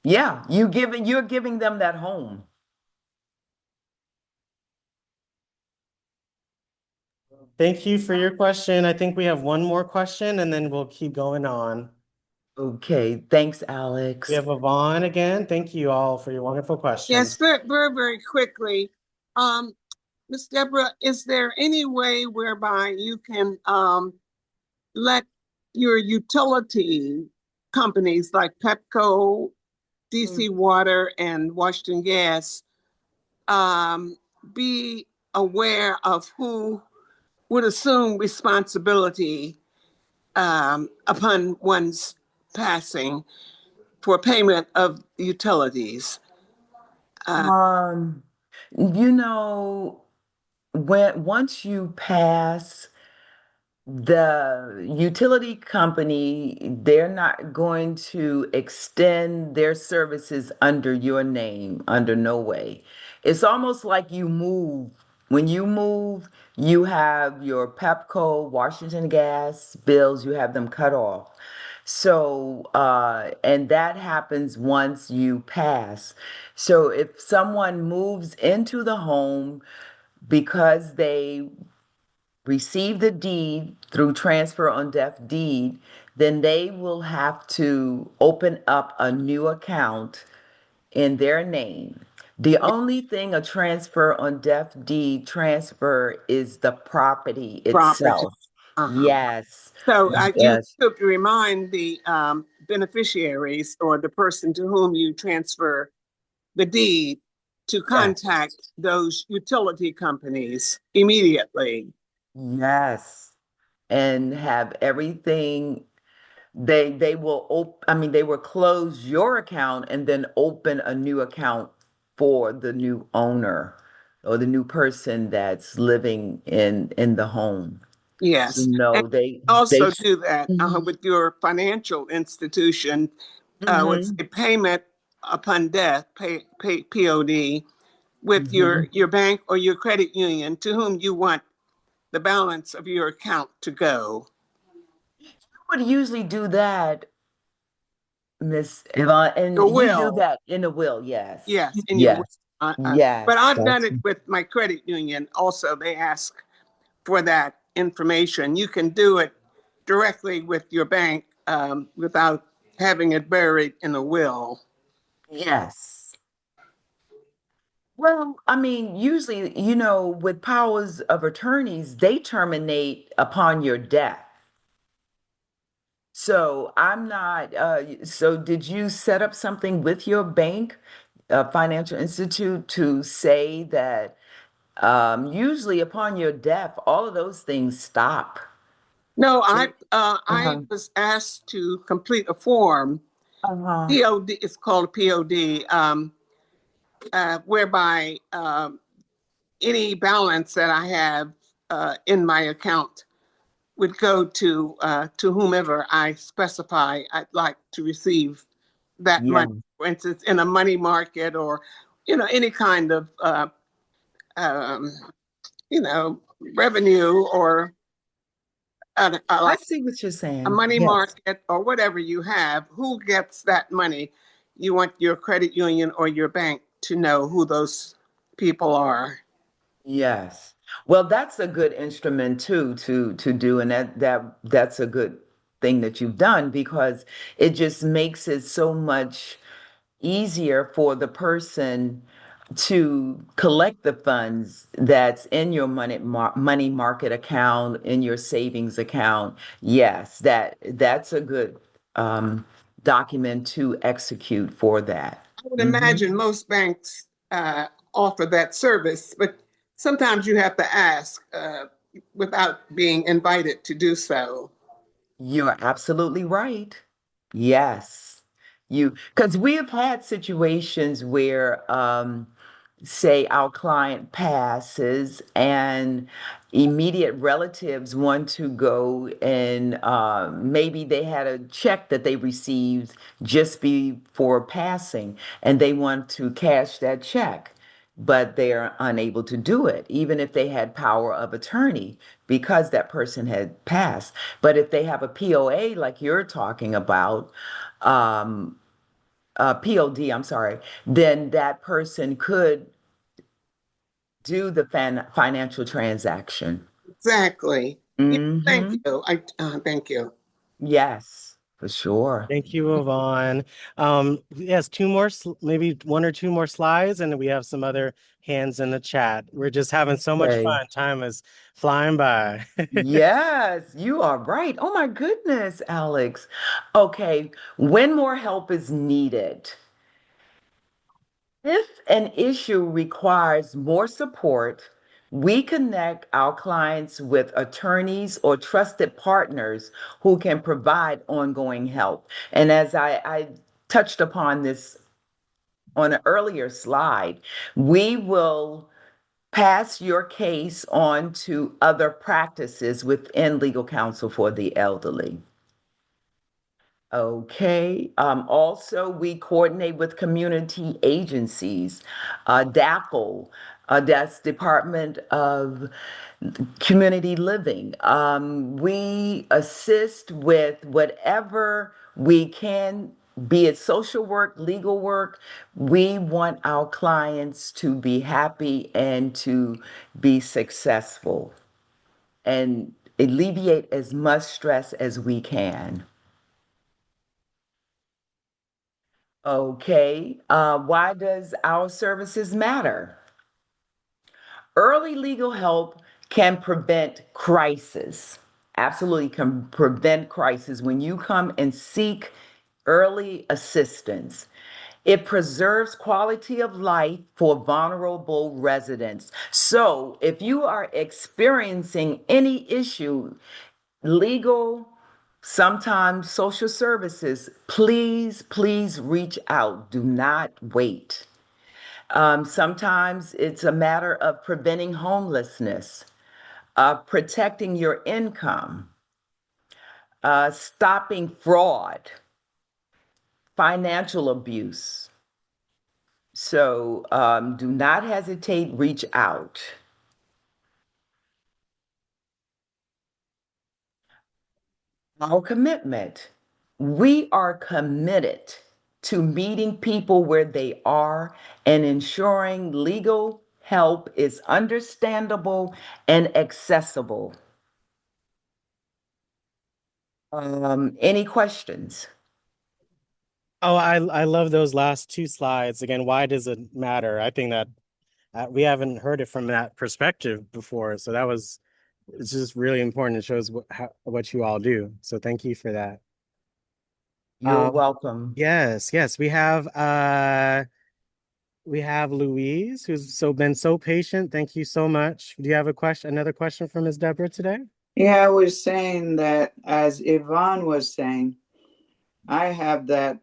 [SPEAKER 2] Yeah, you're giving them that home.
[SPEAKER 1] Thank you for your question. I think we have one more question and then we'll keep going on.
[SPEAKER 2] Okay, thanks, Alex.
[SPEAKER 1] We have Yvonne again. Thank you all for your wonderful questions.
[SPEAKER 6] Yes, very, very, very quickly. Ms. Deborah, is there any way whereby you can let your utility companies like Pepco, DC Water, and Washington Gas be aware of who would assume responsibility upon one's passing for payment of utilities?
[SPEAKER 2] Um, once you pass, the utility company, they're not going to extend their services under your name, under no way. It's almost like you move. When you move, you have your Pepco, Washington Gas bills, you have them cut off. So, and that happens once you pass. So if someone moves into the home because they receive the deed through transfer on death deed, then they will have to open up a new account in their name. The only thing a transfer on death deed transfer is the property
[SPEAKER 6] Property.
[SPEAKER 2] itself. Yes.
[SPEAKER 6] So you
[SPEAKER 2] Yes.
[SPEAKER 6] could remind the beneficiaries or the person to whom you transfer the deed to contact those utility companies immediately.
[SPEAKER 2] Yes. And have everything. They will they will close your account and then open a new account for the new owner or the new person that's living in the home. So
[SPEAKER 6] Yes.
[SPEAKER 2] no,
[SPEAKER 6] And
[SPEAKER 2] they
[SPEAKER 6] also do that
[SPEAKER 2] Mhm.
[SPEAKER 6] with your financial institution with
[SPEAKER 2] Mhm.
[SPEAKER 6] a payment upon death, POD, with
[SPEAKER 2] Mhm.
[SPEAKER 6] your bank or your credit union to whom you want the balance of your account to go.
[SPEAKER 2] You would usually do that, Miss Eva, and
[SPEAKER 6] The
[SPEAKER 2] you do
[SPEAKER 6] will,
[SPEAKER 2] that in a will, yes.
[SPEAKER 6] yes, in your will.
[SPEAKER 2] Yes. Yes.
[SPEAKER 6] But I've done
[SPEAKER 2] That's
[SPEAKER 6] it with my credit union. Also, they ask for that information. You can do it directly with your bank without having it buried in a will.
[SPEAKER 2] yes. Well, usually, with powers of attorneys, they terminate upon your death. So I'm not, so did you set up something with your bank, financial institute, to say that usually upon your death, all of those things stop?
[SPEAKER 6] No, I
[SPEAKER 2] Uh-huh.
[SPEAKER 6] was asked to complete a form.
[SPEAKER 2] Uh-huh.
[SPEAKER 6] POD, it's called POD, whereby any balance that I have in my account would go to whomever I specify I'd like to receive that
[SPEAKER 2] Yeah.
[SPEAKER 6] money. For instance, in a money market or any kind of um, revenue or
[SPEAKER 2] I
[SPEAKER 6] like
[SPEAKER 2] see what you're
[SPEAKER 6] a
[SPEAKER 2] saying.
[SPEAKER 6] money
[SPEAKER 2] Yes.
[SPEAKER 6] market or whatever you have. Who gets that money? You want your credit union or your bank to know who those people are.
[SPEAKER 2] Yes. Well, that's a good instrument too to do, and that's a good thing that you've done because it just makes it so much easier for the person to collect the funds that's in your money market account, in your savings account. Yes, that's a good document to execute for that.
[SPEAKER 6] I would
[SPEAKER 2] Mhm.
[SPEAKER 6] imagine most banks offer that service, but sometimes you have to ask without being invited to do so.
[SPEAKER 2] You're absolutely right. Yes. Because we have had situations where, say our client passes and immediate relatives want to go and maybe they had a check that they received just before passing and they want to cash that check, but they are unable to do it, even if they had power of attorney because that person had passed. But if they have a POA like you're talking about, um, POD, I'm sorry, then that person could do the financial transaction.
[SPEAKER 6] Exactly. Yeah, thank
[SPEAKER 2] Hmm.
[SPEAKER 6] you. Thank you.
[SPEAKER 2] Yes, for sure.
[SPEAKER 1] Thank you, Yvonne. Yes, maybe one or two more slides, and we have some other hands in the chat. We're just having so much
[SPEAKER 2] Okay.
[SPEAKER 1] fun. Time is flying by.
[SPEAKER 2] Yes, you are right. Oh my goodness, Alex. Okay, when more help is needed. If an issue requires more support, we connect our clients with attorneys or trusted partners who can provide ongoing help. And as I touched upon this on an earlier slide, we will pass your case on to other practices within legal counsel for the elderly. Okay. Also, we coordinate with community agencies, DACL, that's Department of Community Living. We assist with whatever we can, be it social work, legal work. We want our clients to be happy and to be successful and alleviate as much stress as we can. Okay, why does our services matter? Early legal help can prevent crisis. Absolutely can prevent crisis when you come and seek early assistance. It preserves quality of life for vulnerable residents. So, if you are experiencing any issue, legal, sometimes social services, please reach out. Do not wait. Sometimes it's a matter of preventing homelessness, protecting your income, stopping fraud, financial abuse. So do not hesitate, reach out. Our commitment. We are committed to meeting people where they are and ensuring legal help is understandable and accessible. Any questions?
[SPEAKER 1] Oh, I love those last two slides. Again, why does it matter? I think that we haven't heard it from that perspective before. So it's just really important. It shows what you all do. So thank you for that.
[SPEAKER 2] You're welcome.
[SPEAKER 1] Yes, we have Louise who's been so patient. Thank you so much. Do you have another question for Ms. Deborah today?
[SPEAKER 8] Yeah, I was saying that, as Yvonne was saying, I have that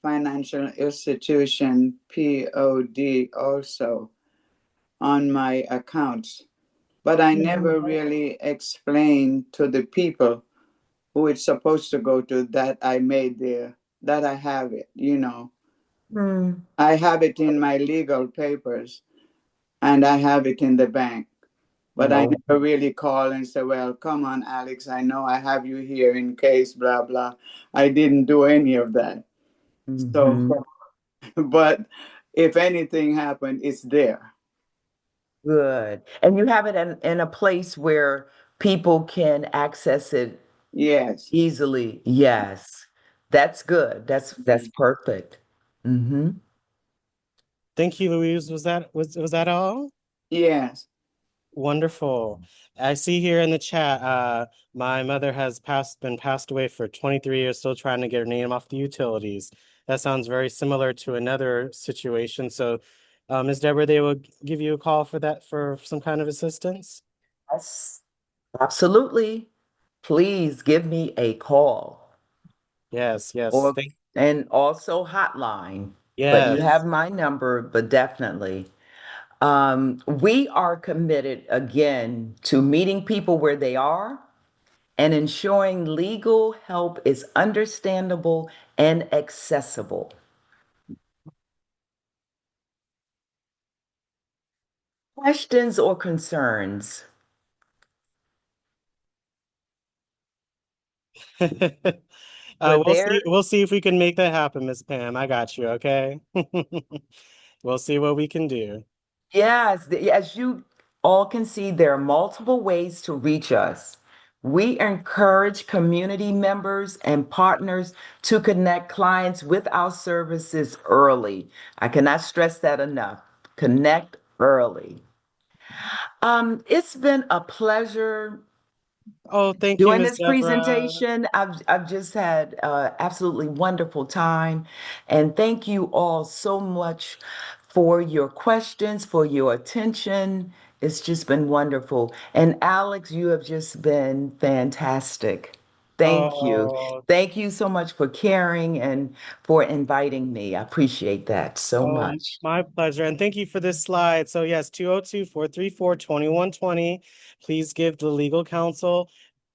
[SPEAKER 8] financial institution, POD, also on my accounts, but I never really explained to the people who it's supposed to go to that I made there, that I have it, you know.
[SPEAKER 2] Hmm.
[SPEAKER 8] I have it in my legal papers and I have it in the bank. But I
[SPEAKER 2] Oh.
[SPEAKER 8] never really call and say, well, come on, Alex, I know I have you here in case, blah, blah. I didn't do any of that. So,
[SPEAKER 2] Mhm.
[SPEAKER 8] but if anything happened, it's there.
[SPEAKER 2] Good. And you have it in a place where people can access it
[SPEAKER 8] Yes.
[SPEAKER 2] easily. Yes. That's good. That's perfect. Mm-hmm.
[SPEAKER 1] Thank you, Louise. Was that all?
[SPEAKER 8] Yes.
[SPEAKER 1] Wonderful. I see here in the chat, my mother has been passed away for 23 years, still trying to get her name off the utilities. That sounds very similar to another situation. So, Ms. Deborah, they will give you a call for some kind of assistance?
[SPEAKER 2] Yes. Absolutely. Please give me a call
[SPEAKER 1] Yes.
[SPEAKER 2] or
[SPEAKER 1] Thank
[SPEAKER 2] And also Hotline. But you
[SPEAKER 1] Yes.
[SPEAKER 2] have my number, but definitely. We are committed again to meeting people where they are and ensuring legal help is understandable and accessible. Questions or concerns? Were there?
[SPEAKER 1] We'll see if we can make that happen, Miss Pam. I got you, okay? We'll see what we can do.
[SPEAKER 2] Yes, as you all can see, there are multiple ways to reach us. We encourage community members and partners to connect clients with our services early. I cannot stress that enough. Connect early. It's been a pleasure
[SPEAKER 1] Oh, thank you,
[SPEAKER 2] doing
[SPEAKER 1] Miss
[SPEAKER 2] this
[SPEAKER 1] Deborah.
[SPEAKER 2] presentation. I've just had absolutely wonderful time, and thank you all so much for your questions, for your attention. It's just been wonderful. And Alex, you have just been fantastic. Thank you.
[SPEAKER 1] Oh,
[SPEAKER 2] Thank you so much for caring and for inviting me. I appreciate that so
[SPEAKER 1] oh,
[SPEAKER 2] much.
[SPEAKER 1] my pleasure. And thank you for this slide. So yes, 202-434-2120. Please give the legal counsel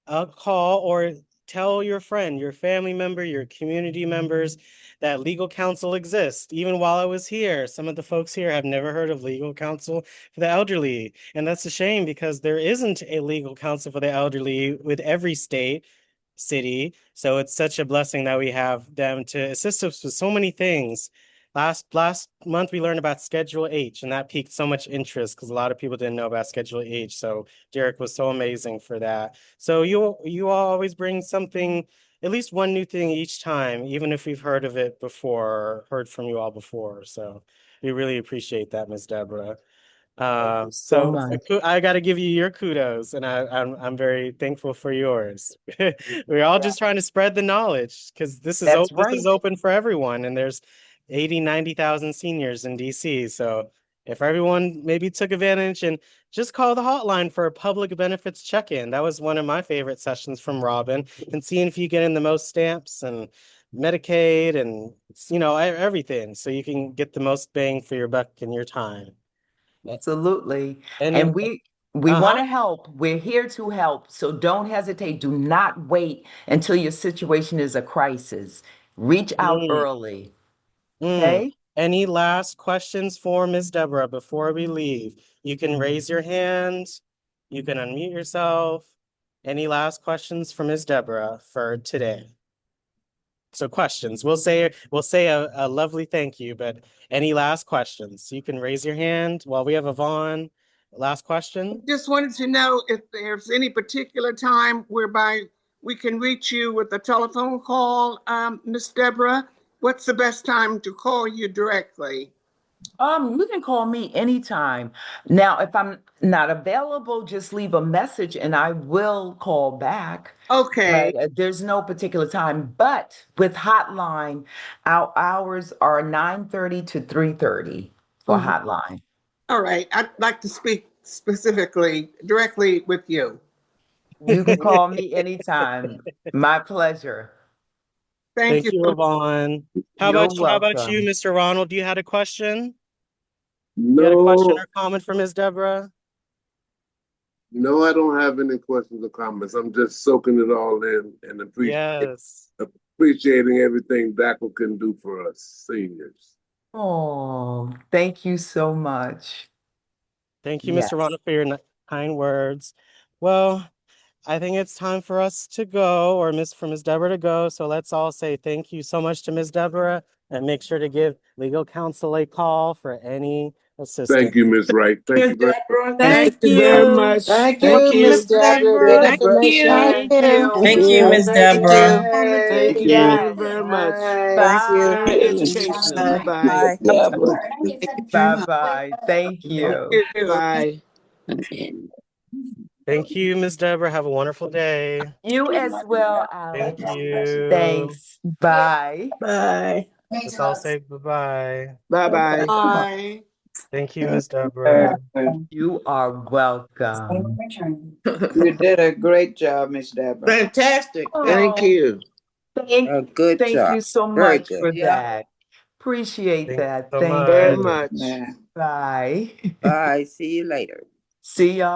[SPEAKER 1] a call or tell your friend, your family member, your community members that legal counsel exists. Even while I was here, some of the folks here have never heard of legal counsel for the elderly. And that's a shame because there isn't a legal counsel for the elderly with every state, city. So it's such a blessing that we have them to assist us with so many things. Last month we learned about Schedule H, and that piqued so much interest because a lot of people didn't know about Schedule H. So Derek was so amazing for that. So you all always bring something, at least one new thing each time, even if we've heard of it before or heard from you all before. So we really appreciate that, Ms. Deborah.
[SPEAKER 2] Thank you so
[SPEAKER 1] So
[SPEAKER 2] much.
[SPEAKER 1] I got to give you your kudos, and I'm very thankful for yours. We're all just trying to spread the knowledge because
[SPEAKER 2] That's
[SPEAKER 1] this is
[SPEAKER 2] right.
[SPEAKER 1] open for everyone, and there's 90,000 seniors in DC. So if everyone maybe took advantage and just call the hotline for a public benefits check-in. That was one of my favorite sessions from Robin, and seeing if you get in the most stamps and Medicaid and everything, so you can get the most bang for your buck in your time.
[SPEAKER 2] Absolutely.
[SPEAKER 1] And
[SPEAKER 2] And we want
[SPEAKER 1] uh-huh.
[SPEAKER 2] to help. We're here to help. So don't hesitate. Do not wait until your situation is a crisis. Reach out
[SPEAKER 1] Mm,
[SPEAKER 2] early.
[SPEAKER 1] mm.
[SPEAKER 2] Okay?
[SPEAKER 1] Any last questions for Ms. Deborah before we leave? You can raise your hand. You can unmute yourself. Any last questions for Ms. Deborah for today? So questions. We'll say a lovely thank you, but any last questions? You can raise your hand while we have Yvonne. Last question?
[SPEAKER 6] Just wanted to know if there's any particular time whereby we can reach you with a telephone call, Miss Deborah. What's the best time to call you directly?
[SPEAKER 2] You can call me anytime. Now, if I'm not available, just leave a message and I will call back.
[SPEAKER 6] Okay.
[SPEAKER 2] But there's no particular time. But with Hotline, our hours are 9:30 to 3:30 for
[SPEAKER 6] Mhm.
[SPEAKER 2] Hotline.
[SPEAKER 6] All right. I'd like to speak specifically directly with you.
[SPEAKER 2] You can call me anytime. My pleasure.
[SPEAKER 6] Thank
[SPEAKER 1] Thank
[SPEAKER 6] you
[SPEAKER 1] you,
[SPEAKER 6] so
[SPEAKER 1] Yvonne.
[SPEAKER 2] You're
[SPEAKER 1] How about you,
[SPEAKER 2] welcome.
[SPEAKER 1] Mr. Ronald? You had a question? You had a question
[SPEAKER 10] No,
[SPEAKER 1] or comment for Ms. Deborah?
[SPEAKER 10] no, I don't have any questions or comments. I'm just soaking it all in and
[SPEAKER 1] Yes.
[SPEAKER 10] appreciating everything DACA can do for us seniors.
[SPEAKER 2] Oh, thank you so much.
[SPEAKER 1] Thank you, Mr.
[SPEAKER 2] Yes.
[SPEAKER 1] Ronald, for your kind words. Well, I think it's time for us to go, or for Ms. Deborah to go. So let's all say thank you so much to Ms. Deborah, and make sure to give legal counsel a call for any assistance.
[SPEAKER 10] Thank you, Ms. Wright. Thank
[SPEAKER 4] Miss
[SPEAKER 10] you very
[SPEAKER 4] Deborah,
[SPEAKER 7] Thank
[SPEAKER 4] thank you very
[SPEAKER 7] you.
[SPEAKER 4] much.
[SPEAKER 5] Thank
[SPEAKER 4] Thank
[SPEAKER 5] you,
[SPEAKER 7] Thank you,
[SPEAKER 4] you.
[SPEAKER 5] Miss
[SPEAKER 7] Miss
[SPEAKER 5] Deborah. Good
[SPEAKER 7] Deborah.
[SPEAKER 4] Thank
[SPEAKER 5] information.
[SPEAKER 4] you.
[SPEAKER 2] Thank you.
[SPEAKER 9] Thank you,
[SPEAKER 5] Have a
[SPEAKER 9] Ms.
[SPEAKER 5] great
[SPEAKER 4] Thank you.
[SPEAKER 9] Deborah.
[SPEAKER 5] day.
[SPEAKER 4] Thank
[SPEAKER 1] Thank
[SPEAKER 4] you
[SPEAKER 1] you.
[SPEAKER 4] very much.
[SPEAKER 5] Bye.
[SPEAKER 4] Thank you.
[SPEAKER 2] Bye.
[SPEAKER 4] Very educational.
[SPEAKER 7] Bye.
[SPEAKER 4] Bye-bye.
[SPEAKER 7] Bye.
[SPEAKER 5] Deborah.
[SPEAKER 2] Bye-bye. Thank
[SPEAKER 6] Thank
[SPEAKER 2] you.
[SPEAKER 6] you.
[SPEAKER 4] Bye.
[SPEAKER 1] Thank you, Ms. Deborah. Have a wonderful day.
[SPEAKER 2] You as well,
[SPEAKER 1] Thank
[SPEAKER 2] Alex.
[SPEAKER 1] you.
[SPEAKER 2] Thanks. Bye.
[SPEAKER 7] Bye.
[SPEAKER 1] Let's all say bye-bye.
[SPEAKER 4] Bye-bye.
[SPEAKER 6] Bye.
[SPEAKER 1] Thank you, Ms. Deborah.
[SPEAKER 2] You are welcome.
[SPEAKER 8] You did a great job, Miss Deborah.
[SPEAKER 4] Fantastic. Thank
[SPEAKER 2] Oh.
[SPEAKER 4] you.
[SPEAKER 11] Good
[SPEAKER 2] Thank
[SPEAKER 11] job.
[SPEAKER 2] you so
[SPEAKER 11] Very
[SPEAKER 2] much
[SPEAKER 11] good.
[SPEAKER 2] for
[SPEAKER 3] Yeah.
[SPEAKER 2] that. Appreciate
[SPEAKER 1] Thank you
[SPEAKER 2] that.
[SPEAKER 1] so
[SPEAKER 2] Thank
[SPEAKER 1] much.
[SPEAKER 10] Very
[SPEAKER 2] you.
[SPEAKER 10] much.
[SPEAKER 11] Yeah.
[SPEAKER 2] Bye.
[SPEAKER 11] Bye. See you later.
[SPEAKER 2] See y'all.